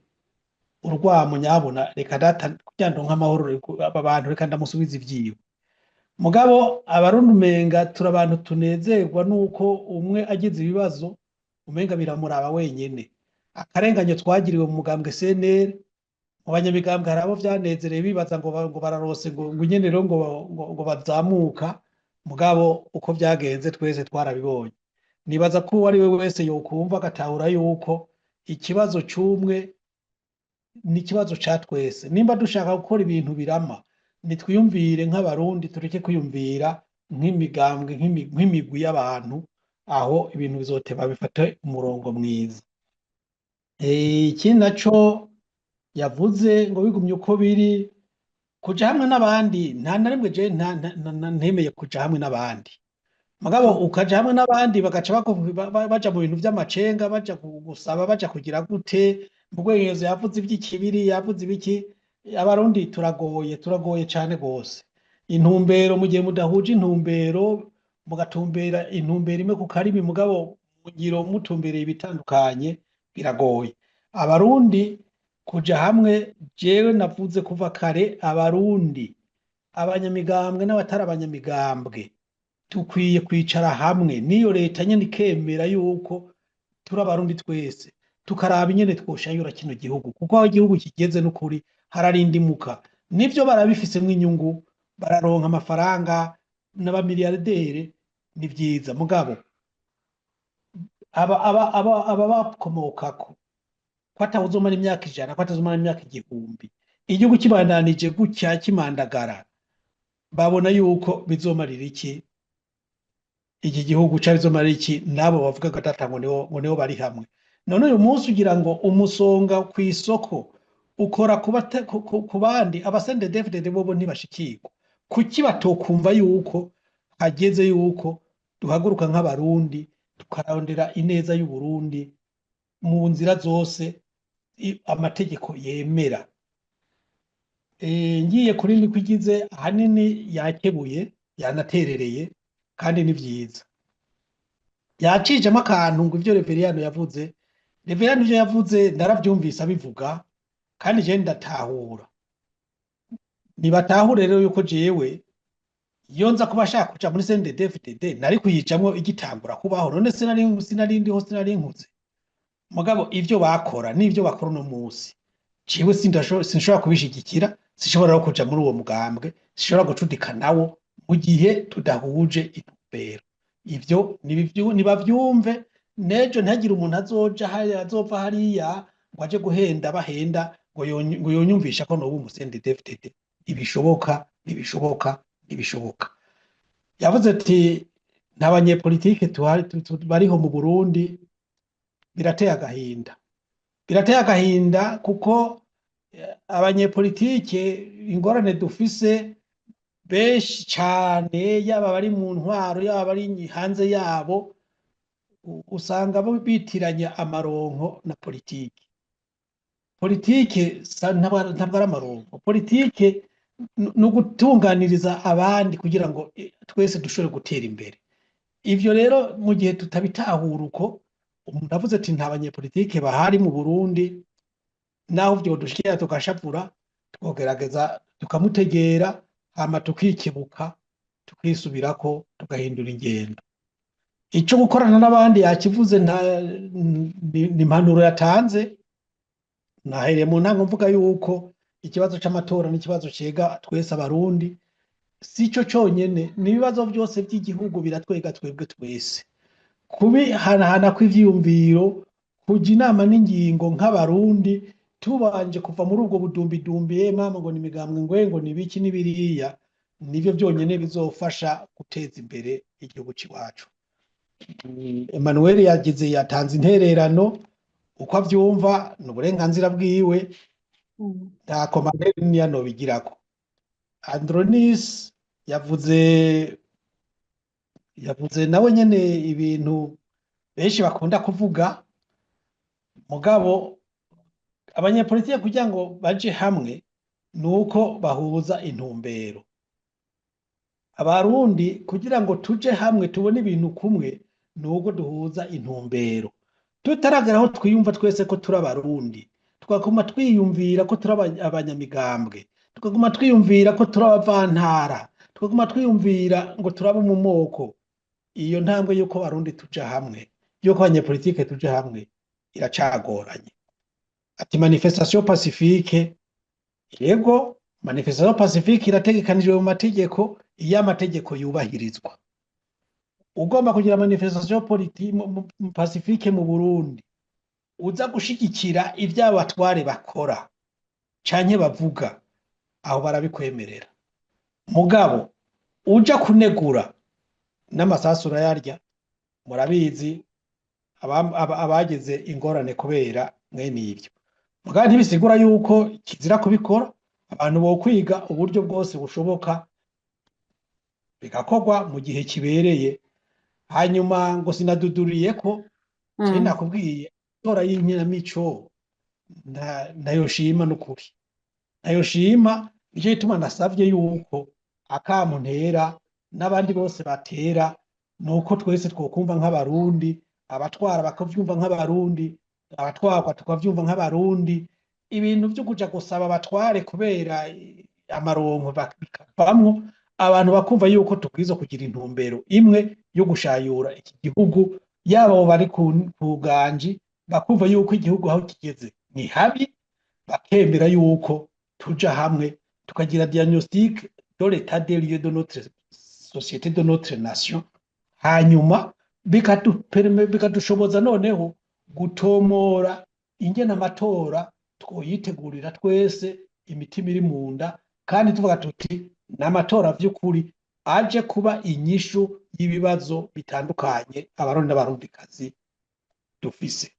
urwamo nyabona reka data kuryando nk'amahoro aba bantu reka ndamusubiza ivyiwe. Mugabo abarundi umenga turabantu tunezerwa nuko umwe agize ibibazo umenga biramuraba wenyene. Akarenganyo twagiriwe mu mugambwe CNL, mu banyamigambwe harabo vyanezereye bibaza ngo bararose ngo nyene rero ngo bazamuka, mugabo uko vyagenze twese twarabibonye. Nibaza ko ari we wese yokumva agatahura yuko ikibazo c'umwe ni ikibazo ca twese. Nimba dushaka gukora ibintu birama, nitwiyumvire nk'abarundi, tureke kwiyumvira nk'imigambwe nk'imigwi y'abantu, aho ibintu bizoteba bifate umurongo mwiza. Ikindi naco yavuze ngo bigumye uko biri, kuja hamwe n'abandi nta na rimwe je ntemeye kuja hamwe n'abandi. Mugabo ukaja hamwe n'abandi bagaca baja mu bintu vy'amacenga, baja gusaba, baja kugira gute, mugwengezo yavuze ivy'ikibiri, yavuze ibiki. Abarundi turagoye cane gose. Intumbero mu gihe mudahuje intumbero, mugatumbera intumbero imwe ku karimi, mugabo mugiro mutumbereye ibitandukanye, biragoye. Abarundi kuja hamwe, jewe navuze kuva kare, abarundi abanyamigambwe n'abatari abanyamigambwe tukwiye kwicara hamwe, niyo leta nyene ikemera yuko turi abarundi twese, tukaraba nyene twoshayura kino gihugu, kuko aho igihugu kigeze n'ukuri hararindimuka. Nivyo barabifisemwo inyungu, bararonka amafaranga n'abamiliyardere, ni vyiza, mugabo aba bakomokako ko atawuzomara imyaka 100, ko atazomara imyaka 1000, igihugu kibandanije gutya kimandagara, babona yuko bizomarira iki iki gihugu, ca bizomarira iki nabo bavuga gatata ngo niho bari hamwe. None uyu munsi ugira ngo umusonga kw'isoko ukora ku bandi, abasende DFDD bobo ntibashikirwa. Kuki batokumva yuko hageze yuko duhaguruka nk'abarundi tukarondera ineza y'u Burundi mu nzira zose amategeko yemera. Ngiye kuri ni kwigize ahanini yakebuye, yanaterereye, kandi ni vyiza. Yacijemo akantu ngo ivyo Reveriyano yavuze, Reveriyano ivyo yavuze ndaravyumvise abivuga, kandi je ndatahura. Nibatahure rero yuko jewe iyo nza kuba shaka kuja muri CNDD-FDD nari kuyijamwo igitangura kubaho, none sinari nkuze. Mugabo ivyo bakora n'ivyo bakora no munsi, jewe sinshobora kubishigikira, sinshobora no kuja muri uwo mugambwe, sinshobora gucudika nawo mu gihe tudahuje intumbero. Ivyo nibavyumve, nejo ntihagire umuntu azova hariya ngo aje guhenda bahenda ngo yonyumvisha ko nobu CNDD-FDD. Ntibishoboka. Yavuze ati nta banyepolitike bariho mu Burundi, birateye agahinda kuko abanyepolitike ingorane dufise benshi cane, yaba bari mu ntwaro, yaba bari hanze yabo, usanga bitiranya amaronko na politike. Politike ntabwo ari amaronko. Politike ni ugutunganiriza abandi kugira ngo twese dushobore gutera imbere. Ivyo rero mu gihe tutabitahura uko, umuntu avuze ati nta banyepolitike bahari mu Burundi, naho vyodushikira tugashavura, twogerageza tukamutegera, hama tukikebuka, tukisubirako, tugahindura ingendo. Ico gukorana n'abandi yakivuze, ni impanuro yatanze. Nahereye mu ntango mvuga yuko ikibazo c'amatora n'ikibazo cega twese abarundi, sico conyene, n'ibibazo byose by'igihugu biratwega twebwe twese. Kubihanahana kw'ivyiyumviro, kuja inama n'ingingo nk'abarundi, tubanje kuva muri ubwo budumbidumbi, mama ngo ni imigambwe ngo ni biki n'ibiriya, nivyo byonyene bizofasha guteza imbere igihugu ciwacu. Emmanuel yatanze intererano uko avyumva, n'uburenganzira bwiwe, nta komande niyano bigirako. Andronis yavuze yavuze nawe nyene ibintu benshi bakunda kuvuga mugabo abanyepolitike kugira ngo baje hamwe nuko bahuza intumbero. Abarundi kugira ngo tuje hamwe tubone ibintu kumwe nuko duhuza intumbero. Tutaragera aho twiyumva twese ko turi abarundi, tukaguma twiyumvira ko turi abanyamigambwe, tukaguma twiyumvira ko turi abavantara, tukaguma twiyumvira ngo turaba mu moko. Iyo ntambwe yuko abarundi tuja hamwe, yuko abanyepolitike tuja hamwe iracagoranye. Ati manifestation pacifique, yego manifestation pacifique irategekanijwe mu mategeko iyo amategeko yubahirizwa. Ugomba kugira manifestation pacifique mu Burundi uza gushigikira ivy'abatware bakora canke bavuga, aho barabikwemerera. Mugabo uja kunegura n'amasasu urayarya, murabizi abagize ingorane kubera mwene ivyo. Mugabo ntibisigura yuko kizira kubikora, abantu bo kwiga uburyo bwose bushoboka bigakorwa mu gihe kibereye. Hanyuma ngo sinaduduriye ko cyane nakubwiye tora y'inkinamico nayo shima n'ukuri, nayo shima ije ituma nasavye yuko akamuntera n'abandi bose batera nuko twese twokumva nk'abarundi, abatwara bakavyumva nk'abarundi, abatwarwa tukavyumva nk'abarundi. Ibintu byo kuja gusaba abatware kubera amaronko bakavamwo, abantu bakumva yuko tukwizo kugira intumbero imwe yo gushayura iki gihugu, yaba abo bari kuganji bakumva yuko igihugu aho kigeze ni habi, bakemera yuko tuja hamwe tukagira diagnostic de l'état des lieux de notre société, de notre nation, hanyuma bikadushoboza noneho gutomora ingene amatora twoyitegurira twese imitima iri mu nda, kandi tuvuga tuti n'amatora vy'ukuri aje kuba inyishu y'ibibazo bitandukanye abarundi n'abarundikazi dufise.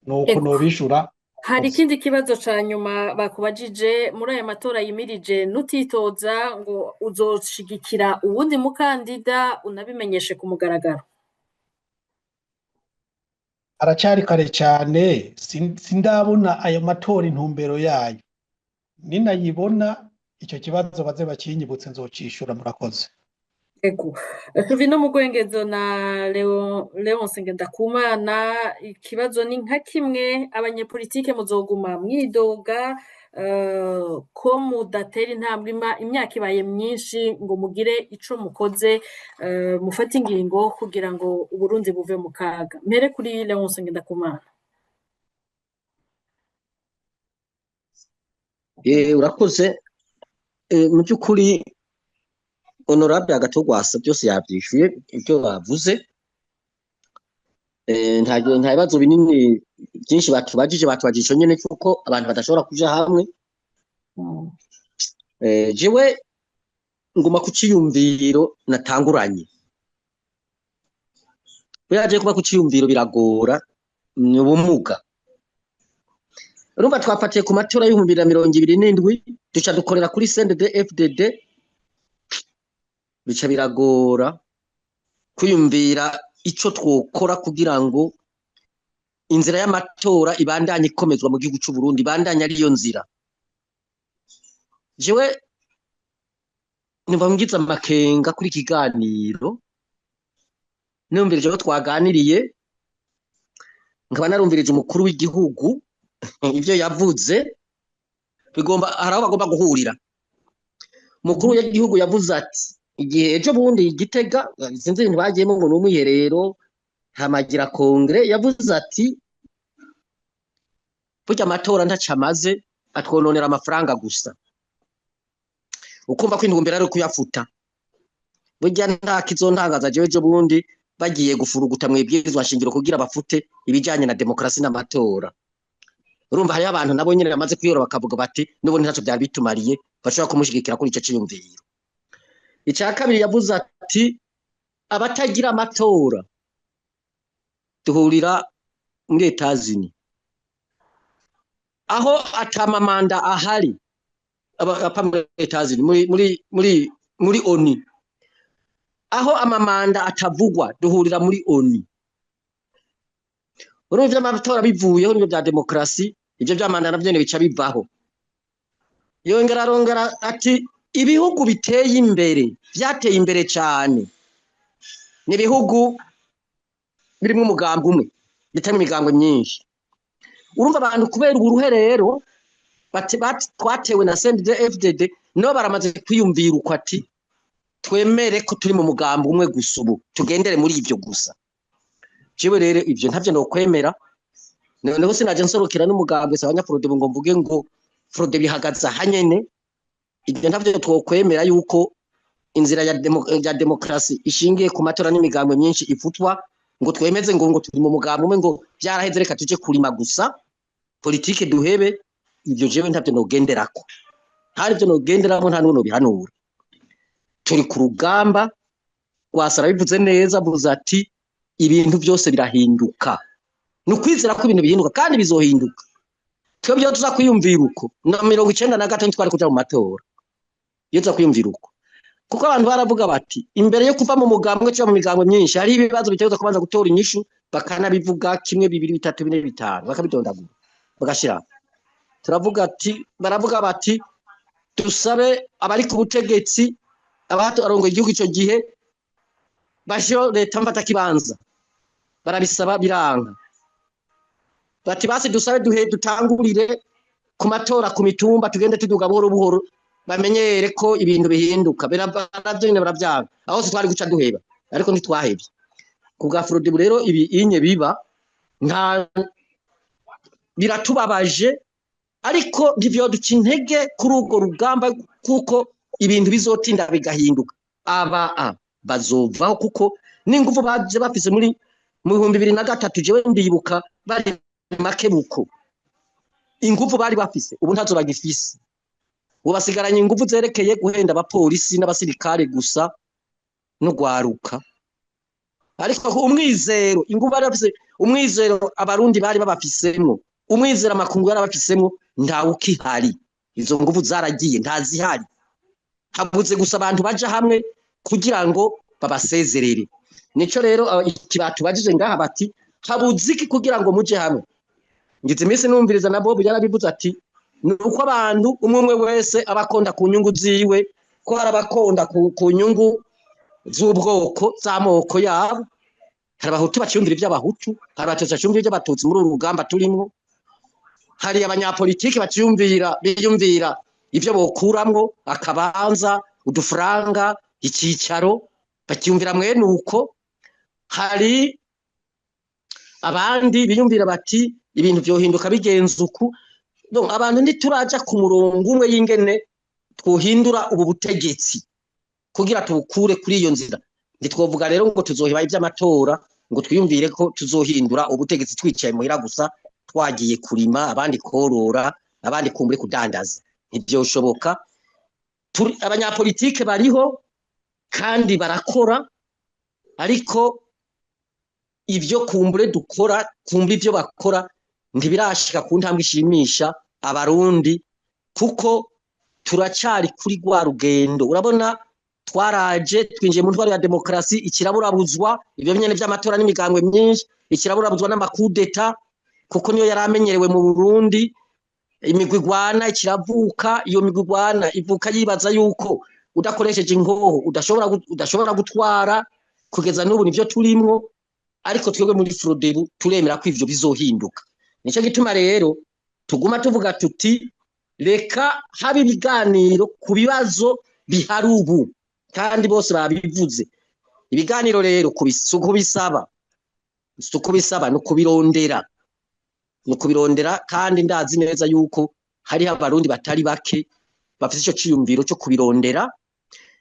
Nuko nobishura. Hari ikindi kibazo ca nyuma bakubajije muri aya matora yimirije, nutitoza ngo uzoshigikira uwundi mukandida unabimenyeshe ku mugaragaro? Aracari kare cyane, sindabona ayo matora intumbero yayo. Ninayibona icyo kibazo baze bakinyibutse nzocishura. Murakoze. Ego, tuvi no mu Rwengezo na Leonce Ngendakumana, ikibazo ni nka kimwe, abanyepolitike muzoguma mwidoga ko mudatera intambwe imyaka ibaye myinshi ngo mugire ico mukoze, mufate ingingo kugira ngo Uburundi buve mu kaga. Mpere kuri Leonce Ngendakumana. Urakoze. Mu by'ukuri honorable Agatogwasa byose yavyishuye ibyo bavuze. Nta bibazo binini byinshi batubajije nyene cyuko abantu badashobora kuja hamwe. Jewe nguma ku ciyumviro natanguranye. Byaje kuba ku ciyumviro biragora ni ubumuga. Urumva twafatiye ku matora y'2027 duca dukorera kuri CNDD-FDD, bica biragora kwiyumvira ico twokora kugira ngo inzira y'amatora ibandanye ikomezwa mu gihugu cy'u Burundi, ibandanye ariyo nzira. Jewe nimba ngize amakenga kuri kiganiro, numvirije ko twaganiriye, nkaba narumvirije umukuru w'igihugu ivyo yavuze, bigomba haraho bagomba guhurira. Umukuru w'igihugu yavuze ati igihe ejo bundi Gitega sinzi ibintu bagiyemo ngo n'umwiherero hamagira kongre, yavuze ati burya amatora ntacamaze atwononera amafaranga gusa, ukumva ko intumbero ari kuyafuta. Burya nta kizontangaza jewe ejo bundi bagiye gufuruguta mwibwirizwa nshingiro kugira bafute ibijanye na demokrasi n'amatora. Urumva hari abantu nabo nyene bamaze kuyora bakavuga bati n'ubundi ntaco byari bitumariye, bashobora kumushigikira kuri ico ciyumviro. Icya kabiri yavuze ati abatagira amatora duhurira muri Etazini, aho atamamanda ahari apa muri Etazini muri ONU, aho amamanda atavugwa duhurira muri ONU urumva amatora bivuyeho n'ibyo bya demokarasi ibyo by'amanda navyo bica bivaho yongera arongera ati ibihugu biteye imbere byateye imbere cyane ni ibihugu birimo umugambi umwe bitari imigambo myinshi urumva abantu kubera uburuhe rero twatewe na CNDD-FDD no baramaze kwiyumvira uko ati twemere ko turi mu mugambi umwe gusa ubu tugendere muri ibyo gusa jewe rero ibyo ntavyo no kwemera noneho sinaje nsorokera n'umugambi se abanyafrode ngo mvuge ngo frode bihagaza hanyene ibyo ntavyo twokwemera yuko inzira ya demokarasi ishingiye ku matora n'imigambo myinshi ifutwa ngo twemeze ngo turi mu mugambi umwe ngo byaraheze reka tuje kurima gusa politike duhebe ibyo jewe ntavyo nogenderako hari byo nogenderamo nta nuno bihanura turi ku rugamba Rwasara bivuze neza buza ati ibintu byose birahinduka nukwizera ko ibintu bihinduka kandi bizohinduka twebwe tuza kwiyumvira uko na 1995 twari kuja mu matora iyo tuza kwiyumvira uko kuko abantu baravuga bati imbere yo kuva mu mugambwe cyo mu migambo myinshi hari ibibazo biteza kubanza gutora inyishu bakanabivuga kimwe bibiri bitatu bine bitanu bakabitondagura bagashira turavuga ati baravuga bati tusabe abari ku butegetsi abato arongo igihugu ico gihe basho leta mfata kibanza barabisaba biranga bati basi dusabe dutangurire ku matora ku mitumba tugende tuduga buhoro buhoro bamenyere ko ibintu bihinduka baravyo nyine baravyanga aho twari guca duheba ariko ntitwahebye ku bwa Frode rero ibi inye biba nta biratubabaje ariko ndivyo duca intege kuri urwo rugamba kuko ibintu bizotinda bigahinduka bazovaho kuko n'ingufu baje bafise muri mu 2003 jewe ndibuka bari makebuko ingufu bari bafise ubu ntazo bagifise ubasigaranye ingufu zerekeye guhenda abapolisi n'abasirikare gusa no gwaruka ariko umwizero ingufu bari bafise umwizero abarundi bari babafisemwo umwizero amakungu yari bafisemwo ntawe ukihari izo ngufu zaragiye ntazihari habuze gusa abantu baje hamwe kugira ngo babasezerere nico rero ikibatu bagije ngaha bati habuziki kugira ngo muje hamwe ngize iminsi numviriza na Bob yarabivuze ati nuko abantu umwe wese abakonda ku nyungu ziwe ko harabakonda ku nyungu z'ubwoko z'amoko yabo hari abahutu baciyumvira iby'abahutu hari abatutsi baciyumvira iby'abatutsi muri uru rugamba turimo hari abanyapolitiki biyumvira ibyo bokuramwo akabanza udufaranga ikicaro bakiyumvira mwene uko hari abandi biyumvira bati ibintu byohinduka bigenza uku donc abantu ntituraja ku murongo umwe y'ingene twohindura ubu butegetsi kugira tubukure kuri iyo nzira ntitwovuga rero ngo tuzohiba iby'amatora ngo twiyumvire ko tuzohindura ubutegetsi twicaye muhira gusa twagiye kurima abandi korora abandi kumbure kudandaza ntibyoshoboka abanyapolitike bariho kandi barakora ariko ibyo kumbure dukora kumbure ibyo bakora ntibirashika ku ntambwe ishimisha abarundi kuko turacari kuri gwa rugendo urabona twaraje twinjiye mu ntwaro ya demokarasi ikiraburabuzwa ibyo nyene by'amatora n'imigangwe myinshi ikiraburabuzwa n'amakudeta kuko niyo yaramenyerewe mu Burundi imigwigwana ikiravuka iyo migwigwana ivuka yibaza yuko udakoresheje ingoho udashobora gutwara kugeza n'ubu nivyo turimwo ariko twebwe muri Frodebu turemera ko ivyo bizohinduka nico gituma rero tuguma tuvuga tuti reka habe ibiganiro ku bibazo bihari ubu kandi bose babivuze ibiganiro rero kubisaba no kubirondera kandi ndazi neza yuko hari abarundi batari bake bafite ico ciyumviro cyo kubirondera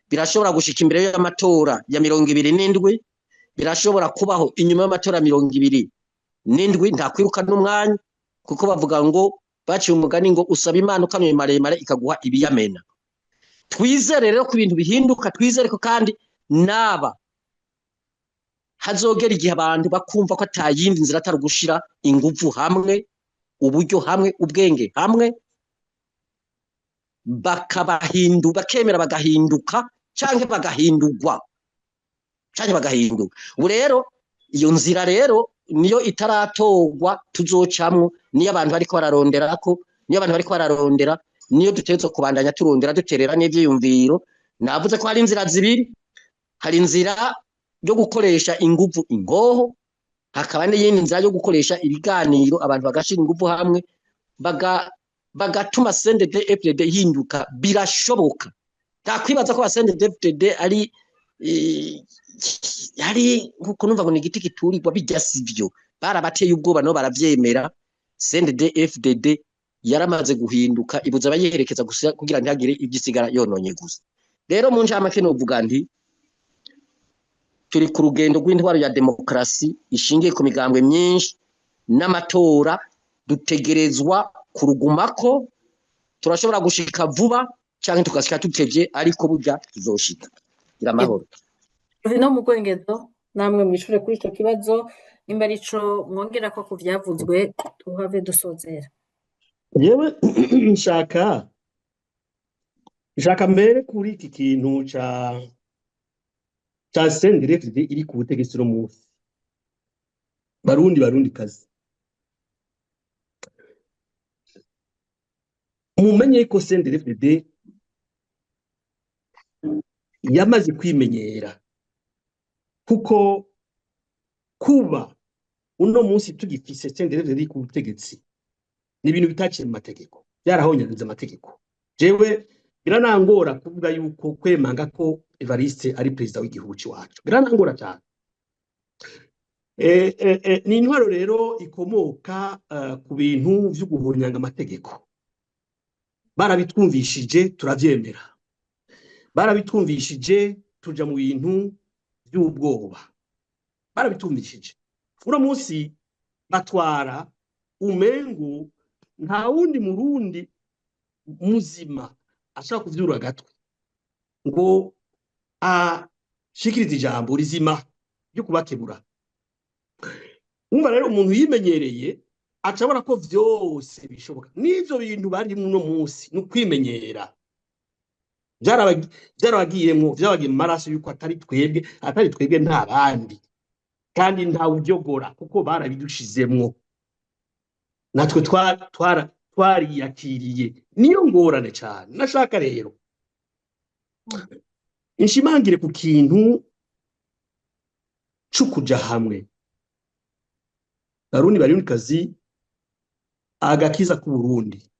birashobora gushika imbere y'amatora ya 27 birashobora kubaho inyuma y'amatora 27 nta kwiruka n'umwanya kuko bavuga ngo baciye umugani ngo usaba Imana ukamye maremare ikaguha ibiyamena twizere rero ku bintu bihinduka twizere ko kandi naba hazogera igihe abantu bakumva ko atayindi nzira atari gushira ingufu hamwe uburyo hamwe ubwenge hamwe bakemera bagahinduka canke bagahindurwa canke bagahinduka. Ubu rero iyo nzira rero niyo itaratorwa tuzocamwo, niyo abantu bariko bararonderako, niyo abantu bariko bararondera, niyo dutegerezwa kubandanya turondera duterera n'ivyiyumviro. Navuze ko hari inzira zibiri, hari inzira yo gukoresha inguvu ingoho, hakaba n'iyindi nzira yo gukoresha ibiganiro, abantu bagashira inguvu hamwe bagatuma CNDD-FDD hinduka. Birashoboka. Ntakwibaza ko CNDD-FDD ari nkuko numva ngo ni igiti kiturirwa, bijya sivyo. Barabateye ubwoba no baravyemera. CNDD-FDD yaramaze guhinduka, ibuza abayerekeza gusa kugira ntihagire ibyisigara yononye gusa. Rero mu ncamake novuga nti turi ku rugendo rw'intwaro ya demokarasi ishingiye ku migambwe myinshi n'amatora, dutegerezwa kurugumako. Turashobora gushika vuba canke tukashika tutevye, ariko burya tuzoshika. Gira amahoro. No mu Rwengezo namwe mwishure kuri ico kibazo, nimba arico mwongera ko kuvyavuzwe tuhave dusozera. Yewe nshaka mbere kuri iki kintu ca CNDD-FDD iri ku butegetsi no munsi. Barundi kazi, mumenye ko CNDD-FDD yamaze kwimenyera, kuko kuba uno munsi tugifise CNDD-FDD ku butegetsi ni ibintu bitaciye mu mategeko, byarahonyanze amategeko. Jewe biranangora kuvuga yuko kwemanga ko Evariste ari perezida w'igihugu cyacu, biranangora cyane. Ni intwaro rero ikomoka ku bintu vyo guhonyanga amategeko. Barabitwumvishije turavyemera, barabitwumvishije tuja mu bintu by'ubwoba, barabitwumvishije. Uno munsi batwara umengo nta wundi murundi muzima ashaka kuvyura agatwe ngo ashikirize ijambo rizima ryo kubakebura. Umva rero umuntu yimenyereye acabona ko vyose bishoboka. N'ivyo bintu bari muno munsi no kwimenyera byarabagiyemwo, byabagiye mu maraso yuko atari twebwe nta bandi, kandi nta uryogora kuko barabidushizemwo. Natwe twariyakiriye. Niyo ngorane cyane. Nashaka rero inshimangire ku kintu cukuja hamwe. Barundi kazi, agakiza ku Burundi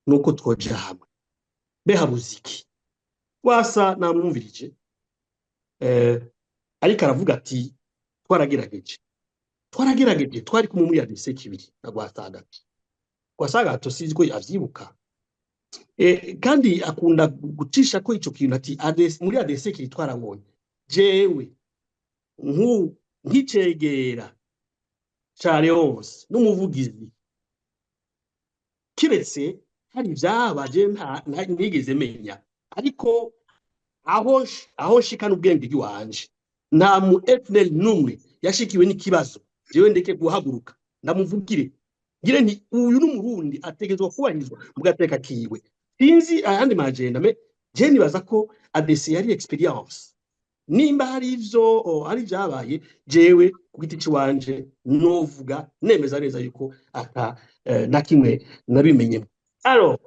nuko twoja hamwe. Behabuziki wasa namwumvirije ariko aravuga ati twaragerageje, twari kumwe muri ADC kibiri na Gwasaga tosizwe avyibuka. Kandi akunda gucisha ko ico kintu ati muri ADC kiri twarabonye. Jewe nkicegera Charles n'umuvugizi kiretse hari vyabaje nigeze menya, ariko aho shikana ubwenge bw'iwanje nta mu FNL numwe yashikiwe n'ikibazo jewe ndeke guhaguruka ndamuvugire ngire nti uyu n'umurundi ategezwa kubahirizwa mu gateka kiwe. Sinzi ayandi magenda je nibaza ko ADC yari experience. Nimba hari ivyo ari vyabaye, jewe ku giti ciwanje novuga nemeza neza yuko ata na kimwe nabimenye. Alors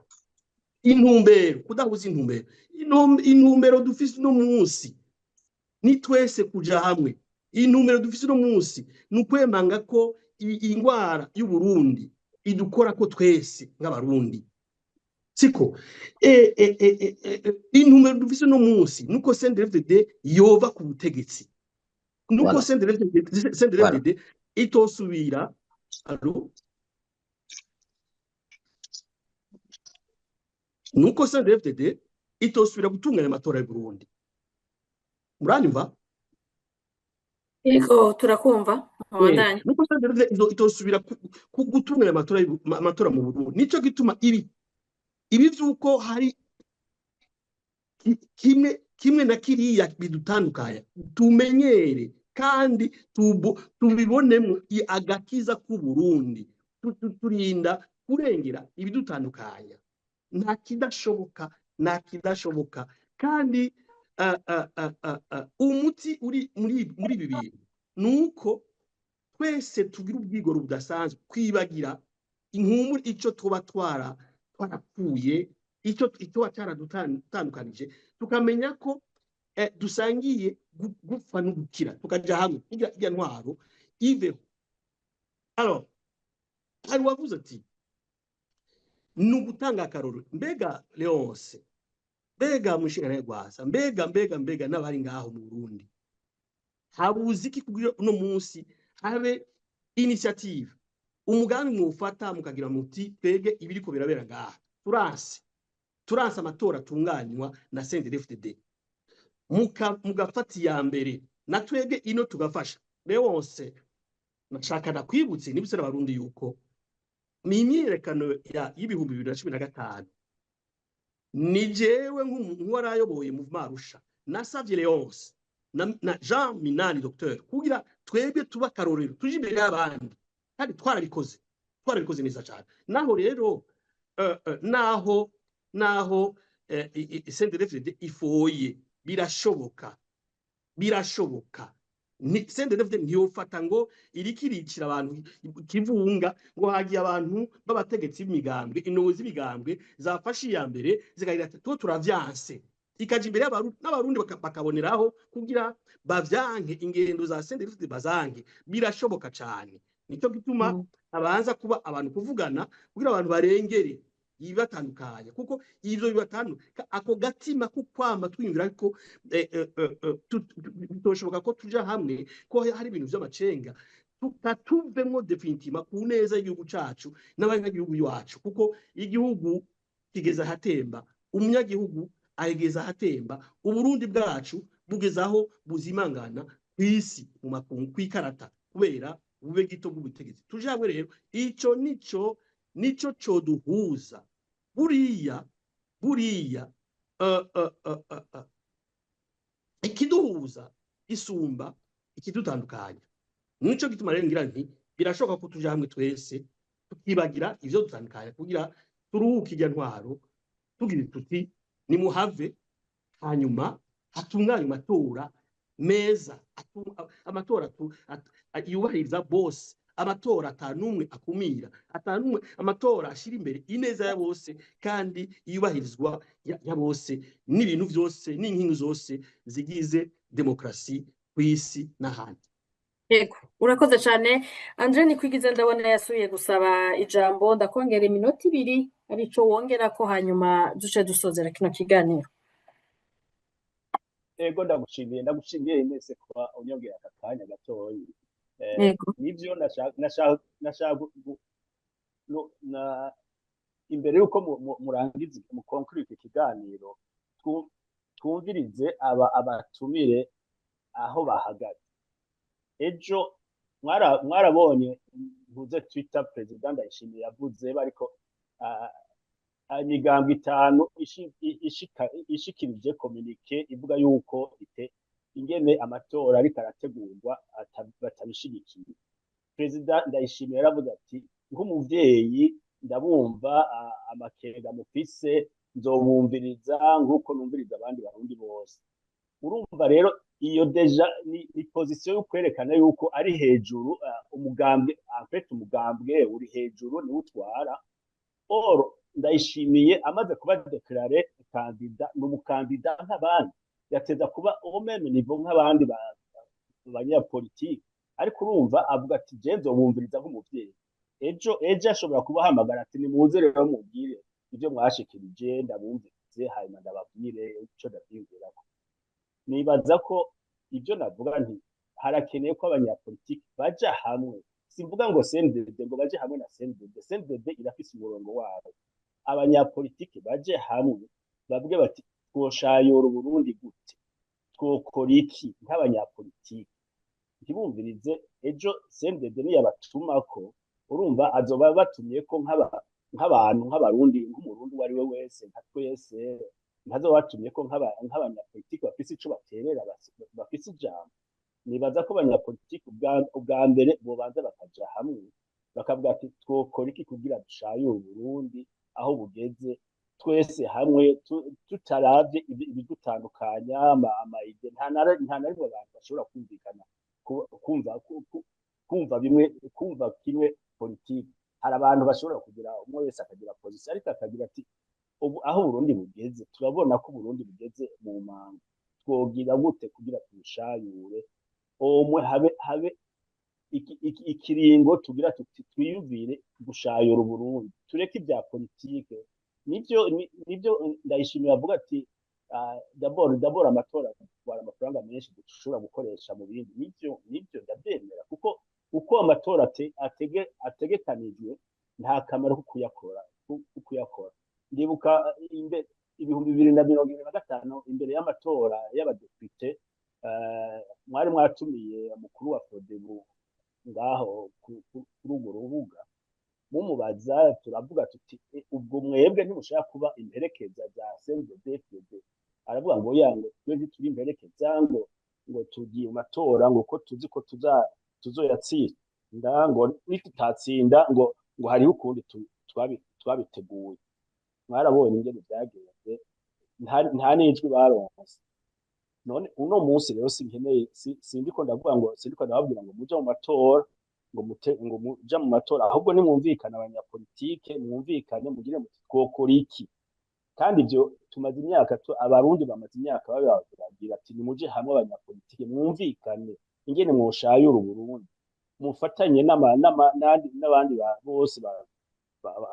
intumbero, kudahuza intumbero dufise no munsi ni twese kuja hamwe. Intumbero dufise no munsi nukwemanga ko ingwara y'u Burundi idukora ko twese nk'abarundi. Siko intumbero dufise no munsi nuko CNDD-FDD yova ku butegetsi, nuko CNDD-FDD itosubira nuko CNDD-FDD itosubira gutunganya amatora y'u Burundi. Muranyumva? Ego turakumva. Nuko CNDD-FDD itosubira gutunganya amatora mu Burundi. Nico gituma ibi vyuko hari kimwe na kiriya bidutandukanya tumenyere kandi tubibonemwo agakiza ku Burundi, turinda kurengera ibidutandukanya. Nta kidashoboka kandi umuti uri muri ibi bintu nuko twese tugira ubwigoro budasanzwe kwibagira inkumuri ico tuba twarapfuye ico cyaradutandukanije tukamenya ko dusangiye gupfa no gukira tukaja hamwe irya ntwaro iveho. Alors hari wavuze ati ni ugutanga akaroro mbega Leonce mbega mushingana Rwasa mbega n'abari ngaho mu Burundi habuze iki kugira uno munsi habe initiative umugambi mwufata mukagira muti twege ibiriko birabera ngaha turanse amatora atunganywa na CNDD-FDD mugafata iya mbere na twege ino tugafasha. Leonce nashaka nakwibutse nibusera abarundi yuko imyiyerekano y'ibihumbi 2015 ni jewe nk'umuntu warayoboye mu Marusha nasavye Leonce na Jean Minani docteur kugira twebwe tuba karorero tuje imbere y'abandi kandi twarabikoze neza cyane. Naho rero naho CNDD-FDD ifoye birashoboka CNDD-FDD ntiyofata ngo irikiricira abantu kivunga ngo hagiye abantu b'abategetsi b'imigambwe inozi b'imigambwe zafashe iya mbere zikagira ati turavyanse ikaje imbere n'abarundi bakaboneraho kugira bavyanke ingendo za CNDD-FDD bazange. Birashoboka cyane, nicyo gituma abanza kuba abantu kuvugana kugira abantu barengere ibatandukanye kuko ivyo bibatandukanye ako gatima ko kwama twiyumvira ko bitoshoboka ko tuja hamwe ko hari ibintu vy'amacenga tutatuvemo definitivement ku neza y'igihugu cacu n'abanyagihugu yacu kuko igihugu kigeza hatemba umunyagihugu ayegeza hatemba Uburundi bwacu bugezaho buzimangana kwisi mu makungu kwikarata kubera bube gito bw'ubutegetsi tuje hamwe. Rero ico nico coduhuza buriya ikiduhuza isumba ikidutandukanya. Nico gituma rero ngira nti birashoboka ko tuje hamwe twese tukibagira ivyo dutandukanya kugira turuhuke irya ntwaro tugira tuti ni muhave hanyuma hatunganye amatora meza amatora yubahiriza bose amatora atanumwe akumira atanumwe amatora ashira imbere ineza ya bose kandi yubahirizwa ya bose n'ibintu byose n'inkingi zose zigize demokrasi kw'isi n'ahandi. Yego urakoze cyane Andre Nikwigize ndabona yasubiye gusaba ijambo ndakongera iminota 2 arico wongera ko hanyuma duce dusozera kino kiganiro. Ego ndagushimiye imese kuba unyongera akanya gatoyi. Nivyo nashaka imbere yuko murangiza mu conclude ikiganiro twumvirize abatumire aho bahagaze. Ejo mwarabonye mvuze Twitter President Ndayishimiye yavuze bariko imigambwe 5 ishikirije communique ivuga yuko ingene amatora ariko arategurwa batabishigikiye. President Ndayishimiye yaravuze ati nk'umuvyeyi ndabumva amakenga mufise nzobumviriza nk'uko numviriza abandi barundi bose. Urumva rero iyo deja ni position yo kwerekana yuko ari hejuru umugambwe umugambwe uri hejuru ni utwara or Ndayishimiye amaze kuba declare kandida n'umukandida nk'abandi yateza kuba omeme nivo nk'abandi banyapolitiki ariko urumva avuga ati je nzobumviriza nk'umuvyeyi. Ejo ashobora kuba hamagara ati nimuze rero mubwire ibyo mwashikirije ndabumvirize hanyuma ndababwire ico ndabyumvirako. Nibaza ko ibyo navuga nti harakeneye ko abanyapolitiki baja hamwe, simvuga ngo CNDD ngo baje hamwe na CNDD irafise umurongo wabo. Abanyapolitiki baje hamwe bavuge bati twoshayora Burundi gute, twokora iki nk'abanyapolitiki, ntibumvirize ejo CNDD niyabatumako urumva azoba batumye ko nk'abantu nk'abarundi nk'umurundi wari we wese nka twese ntazoba batumye ko nk'abanyapolitiki bafise ico baterera bafise ijambo. Nibaza ko abanyapolitiki ubwa mbere bobanza bakaja hamwe bakavuga ati twokora iki kugira dushayure Burundi aho bugeze twese hamwe tutaravye ibidutandukanya amayide nta na rimwe abantu bashobora kumvikana kumva bimwe kumva kimwe politiki. Hari abantu bashobora kugira umwe wese akagira position ariko akagira ati ubu aho Burundi bugeze turabona ko Burundi bugeze mu manga, twogira gute kugira tubushayure omwe habe ikiringo tugira twiyumvire gushayura Burundi, tureke ibya politike. Nibyo Ndayishimiye avuga ati d'abord amatora atwara amafaranga menshi dushobora gukoresha mu bindi. Nibyo ndabyemera kuko uko amatora ategekanijwe nta kamaro ko kuyakora. Ndibuka ibihumbi 2025 imbere y'amatora y'abadepite mwari mwatumiye umukuru wa Frodebu ngaho kuri urwo rubuga mumubaza, turavuga tuti ubwo mwebwe ntimushaka kuba imperekeza za CNDD-FDD. Aravuga ngo yango twe ntituri imperekeza ngo tugiye mu matora ngo ko tuzi ko tuzoyatsinda ngo nitutatsinda ngo hariho ukundi twabiteguye. Mwarabonye ingene byagenze, nta n'ijwi baronse. None uno munsi rero sinkeneye sindiko ndavuga ngo sindiko ndababwira ngo muje mu matora ngo muja mu matora, ahubwo nimwumvikana abanyapolitike mwumvikane mugire muti twokora iki. Kandi ibyo tumaze imyaka abarundi bamaze imyaka babagira ati nimuje hamwe abanyapolitike mwumvikane ingene mwoshayura Burundi, mufatanye n'abandi bose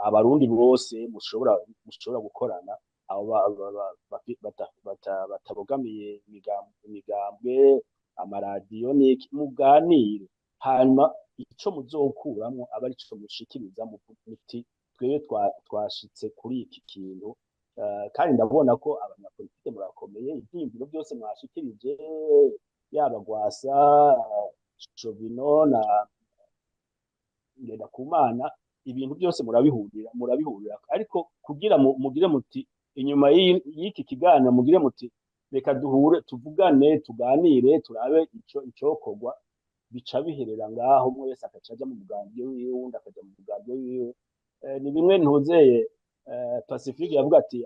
abarundi bose mushobora gukorana abo batabogamiye imigambwe amaradiyo n'iki, muganire hanyuma ico muzokuramwo aba ari cyo mushikiriza muti twebwe twashitse kuri iki kintu. Kandi ndabona ko abanyapolitike murakomeye, ivyiyumviro byose mwashikirije yaba Gwasa Jovino na Ngendakumana, ibintu byose murabihurira ariko kugira mugire muti inyuma y'iki kiganiro mugire muti reka duhure tuvugane tuganire turabe icokorwa, bica biherera ngaho umwe wese akacaja mu mugambi wiwe uwundi akaja mu mugambi wiwe. Ni bimwe ntuzeye Pacifique yavuga ati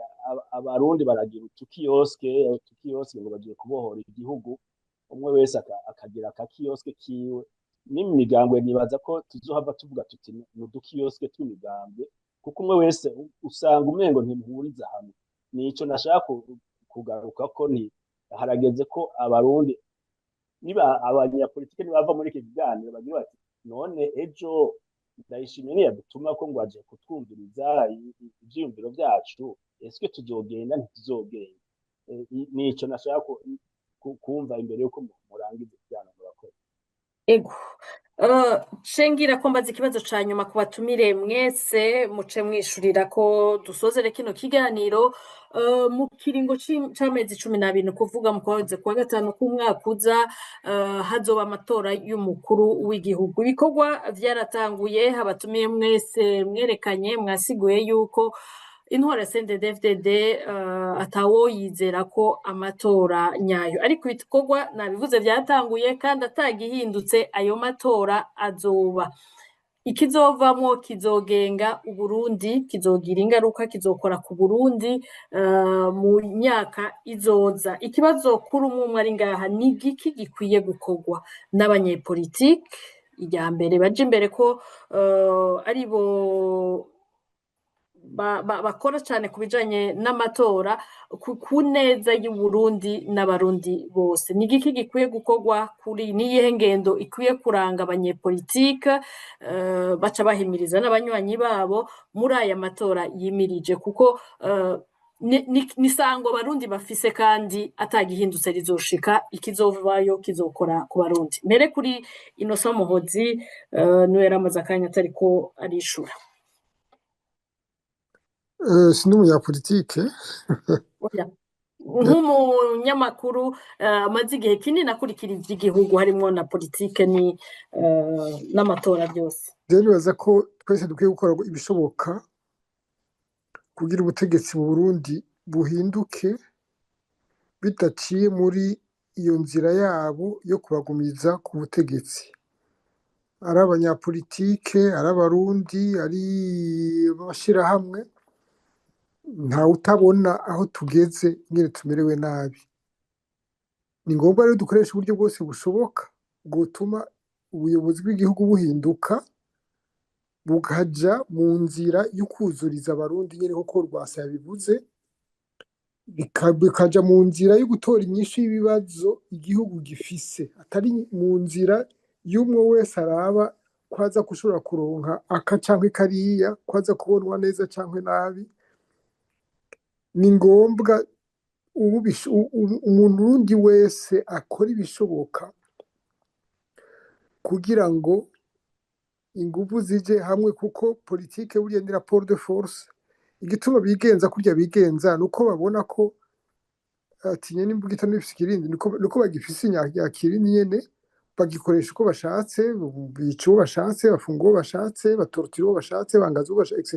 abarundi baragira utukiyoske ngo bagiye kubohora igihugu, umwe wese akagira akakiyoske kiwe. N'imigambwe nibaza ko tuzohava tuvuga tuti nudukiyoske tw'imigambwe kuko umwe wese usanga umengo ntimuhuriza hamwe. Nico nashaka kugaruka ko harageze ko abarundi niba abanyapolitike nibava muri iki kiganiro bagira bati none ejo Ndayishimiye yadutuma ko ngo aje kutwumviriza ivyiyumviro byacu, ese tuzogenda ntituzogenda. Nico nashaka kumva imbere yuko murangiza ikiganiro murakoze. Ego cengira ko mbaza ikibazo ca nyuma ku batumire mwese muce mwishurira ko dusozere kino kiganiro mu kiringo c'amezi 12 kuvuga mu kwezi kwa gatanu k'umwaka uza hazoba amatora y'umukuru w'igihugu. Ibikorwa vyaratanguye, abatumiye mwese mwerekanye mwasiguye yuko intwara ya CNDD-FDD atawo yizera ko amatora nyayo, ariko ibikorwa nabivuze byatanguye kandi atagihindutse ayo matora azoba. Ikizovamwo kizogenga Uburundi, kizogira ingaruka, kizokora ku Burundi mu myaka izoza. Ikibazo kuri umwe ari ngaha ni igiki gikwiye gukorwa n'abanyepolitike, irya mbere baje imbere ko aribo bakora cyane ku bijanye n'amatora ku neza y'Uburundi n'abarundi bose. Ni igiki gikwiye gukorwa kuri niyihe ngendo ikwiye kuranga abanyepolitike baca bahimiriza n'abanywanyi babo muri aya matora yimirije, kuko ni sango abarundi bafise kandi atagihindutse rizoshika, ikizovayo kizokora ku barundi. Mbere kuri Innocent Muhozi niwe yaramaze akanya atariko arishura. Sindi umunyapolitike nk'umunyamakuru amaze igihe kinini akurikira ivy'igihugu harimwo na politike n'amatora byose. Rero nibaza ko twese dukwiye gukora ibishoboka kugira ubutegetsi mu Burundi buhinduke bidaciye muri iyo nzira yabo yo kubagumiza ku butegetsi. Ari abanyapolitike, ari abarundi, ari abashirahamwe, ntawe utabona aho tugeze nyine tumerewe nabi. Ni ngombwa rero dukoresha uburyo bwose bushoboka bwotuma ubuyobozi bw'igihugu buhinduka bukaja mu nzira yo kuzuriza abarundi nyene koko Rwasa yabivuze, bikaja mu nzira yo gutora inyishu y'ibibazo igihugu gifise, atari mu nzira y'umwe wese araba ko aza gushobora kuronka aka canke kariya, ko aza kubonwa neza canke nabi. Ni ngombwa umuntu urundi wese akora ibishoboka kugira ngo inguvu zije hamwe, kuko politike burya ni rapport de force. Igituma bigenza kurya bigenza nuko babona ko tinye n'imbugita n'ifise ikirindi, nuko bagifise inyakirindi nyene, bagikoresha uko bashatse, bica uwo bashatse, bafunga uwo bashatse, batorotira uwo bashatse, bangaza uwo bashatse, etc.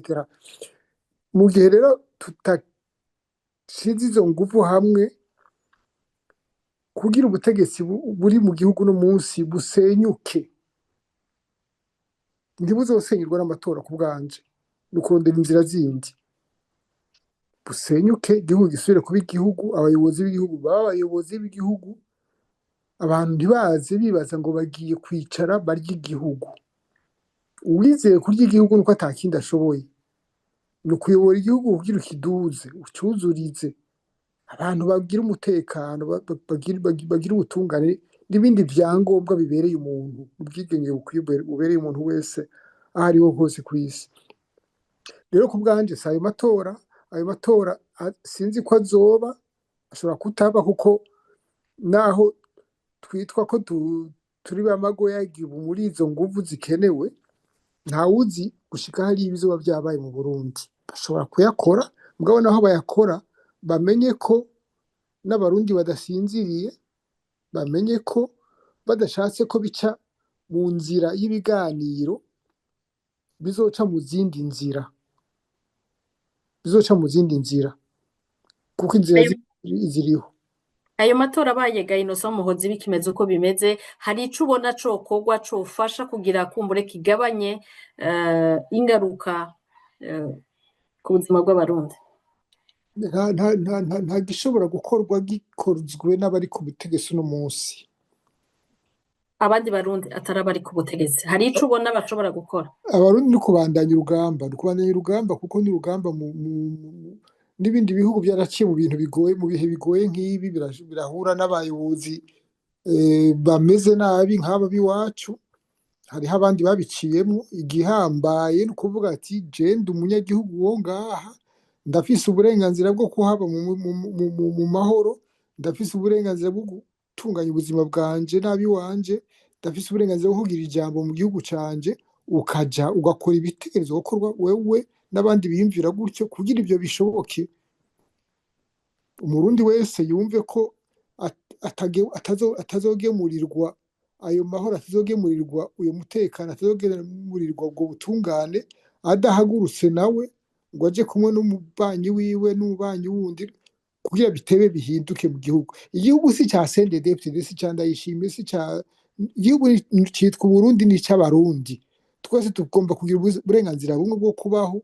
Mu gihe rero tutashize izo nguvu hamwe kugira ubutegetsi buri mu gihugu no munsi busenyuke, ntibuzosenyurwa n'amatora ku bwanje, ni ukurondera inzira zindi busenyuke, igihugu gisubire kuba igihugu, abayobozi b'igihugu baba abayobozi b'igihugu, abantu ntibaze bibaza ngo bagiye kwicara barya igihugu. Uwizeye kurya igihugu nuko atakindi ashoboye, ni ukuyobora igihugu kugira ukiduze, ucuzurize, abantu bagira umutekano, bagira ubutungane n'ibindi vyangombwa bibereye umuntu, ubwigenge bukwiye bubereye umuntu wese aho ariho hose kw'isi. Rero ku bwanje si ayo matora sinzi ko azoba, ashobora kutaba, kuko naho twitwa ko turi bamagoyagibu muri izo nguvu zikenewe, ntawuzi gushika hari ibizoba vyabaye mu Burundi. Bashobora kuyakora, mugabo naho bayakora bamenye ko n'abarundi badasinziriye, bamenye ko badashatse ko bica mu nzira y'ibiganiro, bizoca mu zindi nzira, kuko inzira ziriho. Ayo matora abaye Innocent Muhozi bikimeze uko bimeze, hari ico ubona cokorwa cofasha kugira kumbure kigabanye ingaruka ku buzima bw'abarundi? Nta gishobora gukorwa gikozwe n'abari ku butegetsi uno munsi. Abandi barundi atari abari ku butegetsi, hari ico ubona bashobora gukora? Abarundi ni kubandanya urugamba, kuko ni urugamba n'ibindi bihugu byaraciye mu bintu bigoye, mu bihe bigoye nk'ibi, birahura n'abayobozi bameze nabi nk'aba b'iwacu. Hariho abandi babiciyemo. Igihambaye ni ukuvuga ati je ndi umunyagihugu wo ngaha, ndafise uburenganzira bwo kuhaba mu mahoro, ndafise uburenganzira bwo gutunganya ubuzima bwanje n'abiwanje, ndafise uburenganzira bwo kugira ijambo mu gihugu canje, ukaja ugakora ibitekerezo gukorwa wewe n'abandi biyumvira gutyo, kugira ivyo bishoboke. Umurundi wese yumve ko atazogemurirwa ayo mahoro, atazogemurirwa uyo mutekano, atazogemurirwa ubwo butungane adahagurutse nawe ngo aje kumwe n'umubanyi wiwe n'umubanyi wundi kugira bitebe bihinduke mu gihugu. Igihugu si ca CNDD-FDD, si ca Ndayishimiye, igihugu citwa Uburundi, ni c'abarundi. Twese tugomba kugira uburenganzira bumwe bwo kubaho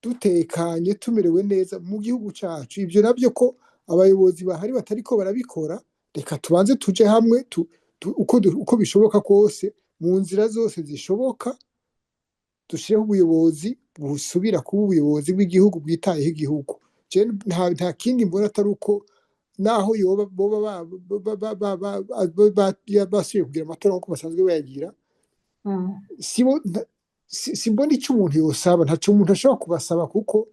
dutekanye, tumerewe neza mu gihugu cacu. Ivyo navyo ko abayobozi bahari batariko barabikora, reka tubanze tuje hamwe uko bishoboka kose, mu nzira zose zishoboka, dushireho ubuyobozi busubira kuba ubuyobozi bw'igihugu, bwitayeho igihugu. Nta kindi mbona atari uko naho boba basubiye kugira amatora nk'uko basanzwe bayagira, simbona icyo umuntu yosaba, ntaco umuntu ashobora kubasaba, kuko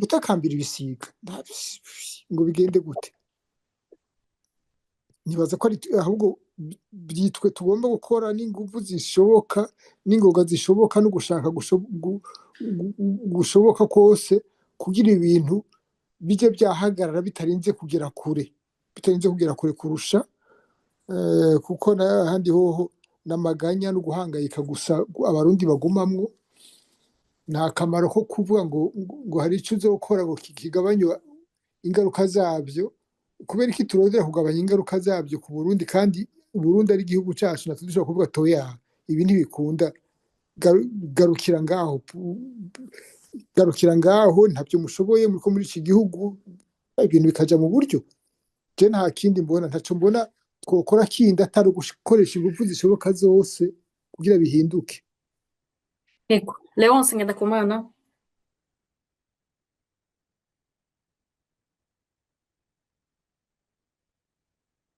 utakambira ibisiga ngo bigende gute. Nibaza ko ahubwo byitwe tugomba gukora n'inguvu zishoboka, n'ingoga zishoboka, no gushaka gushoboka kose, kugira ibintu bije byahagarara bitarinze kugera kure kurusha, kuko n'ahandi hoho n'amaganya no guhangayika gusa abarundi bagumamwo. Nta kamaro ko kuvuga ngo hari icyo uzokora ngo kigabanye ingaruka zabyo, kubera iki turondera kugabanya ingaruka zabyo ku Burundi, kandi Uburundi ari igihugu cyacu, natwe dushobora kuvuga toya ibi ntibikunda, garukira ngaho garukira ngaho ntabyo mushoboye muko muri iki gihugu ibintu bikaja mu buryo je nta kindi mbona ntaco mbona twokora kindi atari gukoresha ingufu zishoboka zose kugira bihinduke. Ego Leonce Ngendakumana.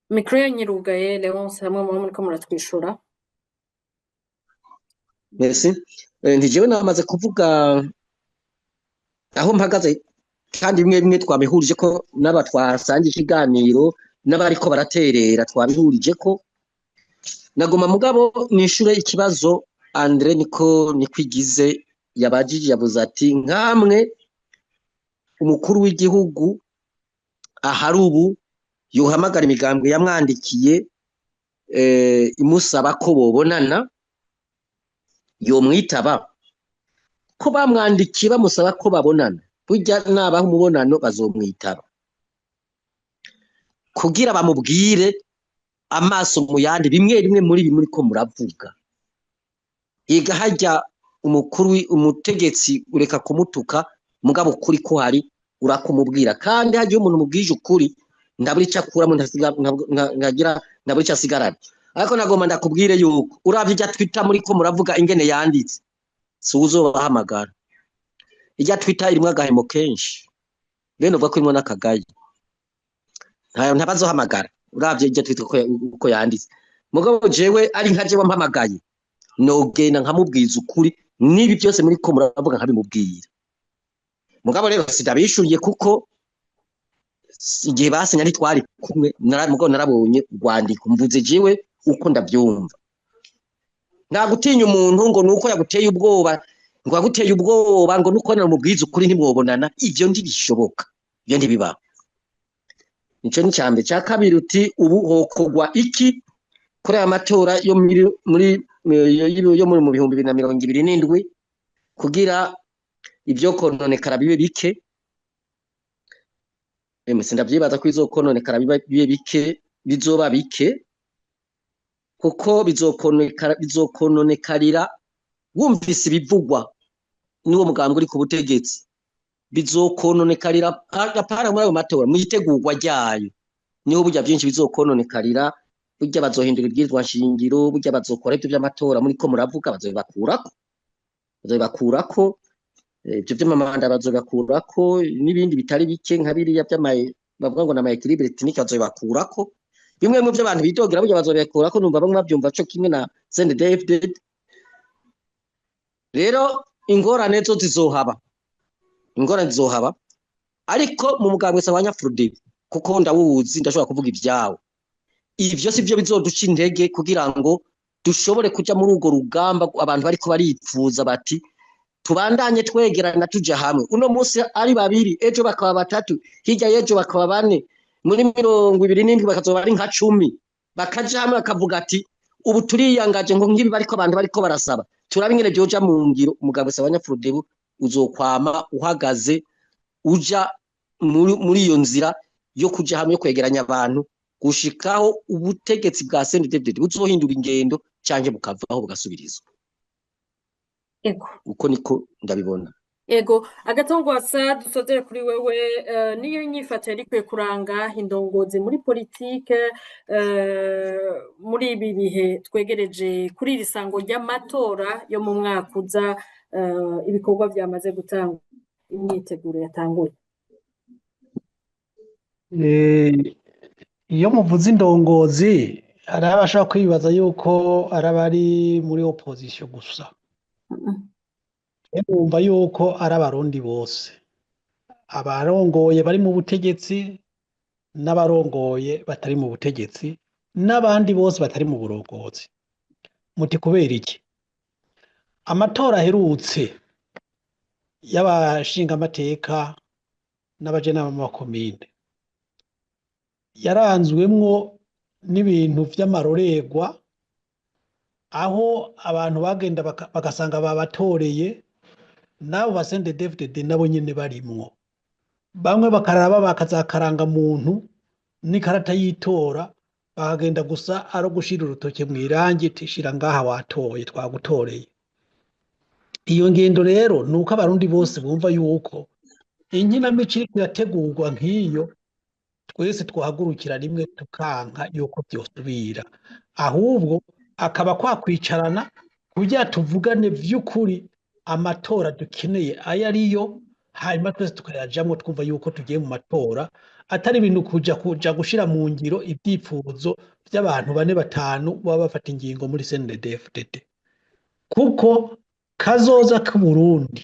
Mikro yanyirugaye Leonce hamwe mu muriko muratwishura. Merci. Ntijewe namaze kuvuga aho mpagaze kandi bimwe twabihurije ko n'aba twasangiye ikiganiro n'abariko baraterera twabihurije ko nagoma mugabo nishure ikibazo Andre niko nikwigize yabajije yavuze ati nkamwe umukuru w'igihugu ahari ubu yohamagara imigambwe yamwandikiye imusaba ko bobonana yomwitaba ko bamwandikiye bamusaba ko babonana burya nabaho umubonano bazomwitaba kugira bamubwire amaso mu yandi bimwe muri ko muravuga yiga hajya umutegetsi ureka kumutuka mugabo ukuri ko hari urakumubwira kandi hajya umuntu mubwije ukuri ndaburi cyakuramo ndaburi cyasigarana ariko nagomba ndakubwire yuko uravye ijya Twitter muri ko muravuga ingene yanditse si uzobahamagara ijya Twitter irimwe agahemo kenshi bene uvuga ko irimo n'akagayi ntabazohamagara uravye ijya Twitter uko yanditse mugabo jewe ari nkaje wampamagaye nogenda nkamubwiza ukuri nibi byose muri ko muravuga nkabimubwira mugabo rero sidabishuriye kuko igihe basinya ntitwari kumwe mugabo narabonye urwandiko mvuze jewe uko ndabyumva nta gutinya umuntu ngo nuko yaguteye ubwoba ngo yaguteye ubwoba ngo nuko namubwiza ukuri ntimwobonana ivyo ndibishoboka ibyo ntibibaho nico ni cyambe cya kabiri uti ubu hokogwa iki kuri aya matora yo muri mu bihumbi 2027 kugira ibyo kononekara bibe bike ndavyibaza ko izokononekara bibe bike bizoba bike kuko bizokononekarira wumvise ibivugwa n'uwo mugambwe uri ku butegetsi bizokononekarira apara muri ayo matora mwitegurwa ryayo niho burya byinshi bizokononekarira burya bazohindura ibwirizwa nshingiro burya bazokora ibyo by'amatora muri ko muravuga bazobibakurako ibyo by'amamanda bazobibakurako n'ibindi bitari bike nka biriya bavuga ngo na equilibre technique bazobibakurako bimwe mu byo abantu bidogera burya bazobibakurako numva bamwe babyumva cyo kimwe na CNDD-FDD rero ingorane zo zizohaba ariko mu mugambwe sabanya Frode kuko ndawuzi ndashobora kuvuga ibyawo ivyo si byo bizoduca intege kugira ngo dushobore kuja muri urwo rugamba abantu bariko baripfuza bati tubandanye twegerana tuja hamwe uno munsi ari babiri ejo bakaba batatu hirya yejo bakaba bane muri 27 bakazoba ari nka 10 bakaja hamwe bakavuga ati ubu turiyangaje ngo ngibi bariko abantu bariko barasaba turabingene byoja mu ngiro umugambwe sabanya Frode uzokwama uhagaze uja muri iyo nzira yo kuja hamwe kwegeranya abantu gushikaho ubutegetsi bwa CNDD buzohindura ingendo cyanje bukavaho bugasubirizwa ego uko niko ndabibona ego agatongwasa dusozere kuri wewe niyo nyifato yarikwiye kuranga indongozi muri politike muri ibi bihe twegereje kuri iri sango ry'amatora yo mu mwaka uza ibikorwa byamaze gutanga imyiteguro yatanguye iyo muvuze indongozi hari abashaka kwibaza yuko ari abari muri opposition gusa bumva yuko ari abarundi bose abarongoye bari mu butegetsi n'abarongoye batari mu butegetsi n'abandi bose batari mu burongozi muti kubera iki amatora aherutse y'abashinga amateka n'abajenama b'amakomine yaranzwemwo n'ibintu vy'amarorerwa aho abantu bagenda bagasanga babatoreye nabo ba CNDD-FDD nabo nyene barimwo bamwe bakaraba bakazakaranga muntu n'ikarata yitora bakagenda gusa ari gushira urutoke mu irangi tishira ngaha watoye twagutoreye iyo ngendo rero ni uko abarundi bose bumva yuko inkinamico iriko irategurwa nk'iyo twese twahagurukira rimwe tukanka yuko vyosubira, ahubwo akaba kwakwicarana kugira tuvugane vy'ukuri amatora dukeneye ayo ariyo, hanyuma twese tukayajamwo twumva yuko tugiye mu matora atari ibintu kuja gushira mu ngiro ivyifuzo vy'abantu 4-5 baba bafata ingingo muri CNDD-FDD, kuko kazoza k'Uburundi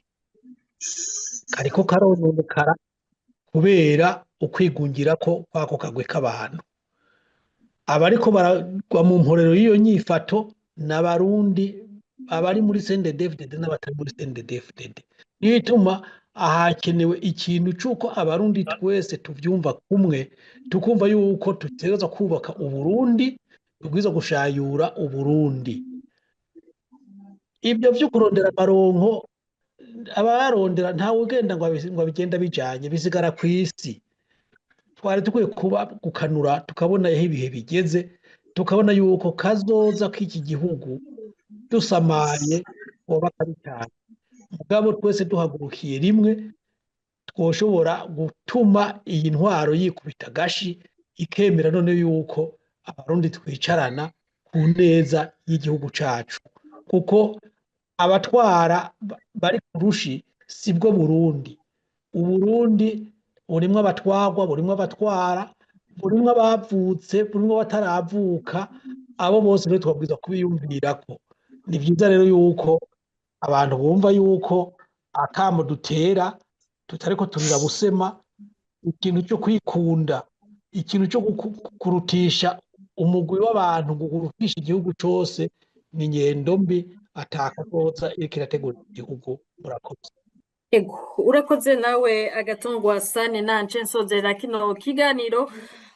kariko karononekara kubera ukwigungirako kwako kagwe k'abantu. Abariko baragwa mu mporero y'iyo nyifato n'abarundi abari muri CNDD-FDD n'abatari muri CNDD-FDD. Niyo ituma hakenewe ikintu c'uko abarundi twese tuvyumva kumwe, tukumva yuko dutegerezwa kubaka Uburundi, tubwirizwa gushayura Uburundi. Ibyo vyo kurondera amaronko abarondera ntawe ugenda ngo abigenda bijanye, bisigara kw'isi. Twari dukwiye kuba gukanura tukabona aho ibihe bigeze, tukabona yuko kazoza k'iki gihugu dusamaye woba kari cyane. Mugabo twese duhagurukiye rimwe twoshobora gutuma iyi ntwaro yikubita gashi, ikemera none yuko abarundi twicarana ku neza y'igihugu cacu, kuko abatwara bari kurushi sibwo Burundi. Uburundi burimwo abatwarwa, burimwo abatwara, burimwo abavutse, burimwo bataravuka, abo bose rero twabwirizwa kubiyumvirako. Ni vyiza rero yuko abantu bumva yuko akamo dutera tutariko turira busema, ikintu cyo kwikunda, ikintu cyo kurutisha umugwi w'abantu ngo urutisha igihugu cose ni ingendo mbi atakazoza iriko irategura igihugu. Murakoze. Ego, urakoze nawe Agathon Rwasa, nanje nsozera kino kiganiro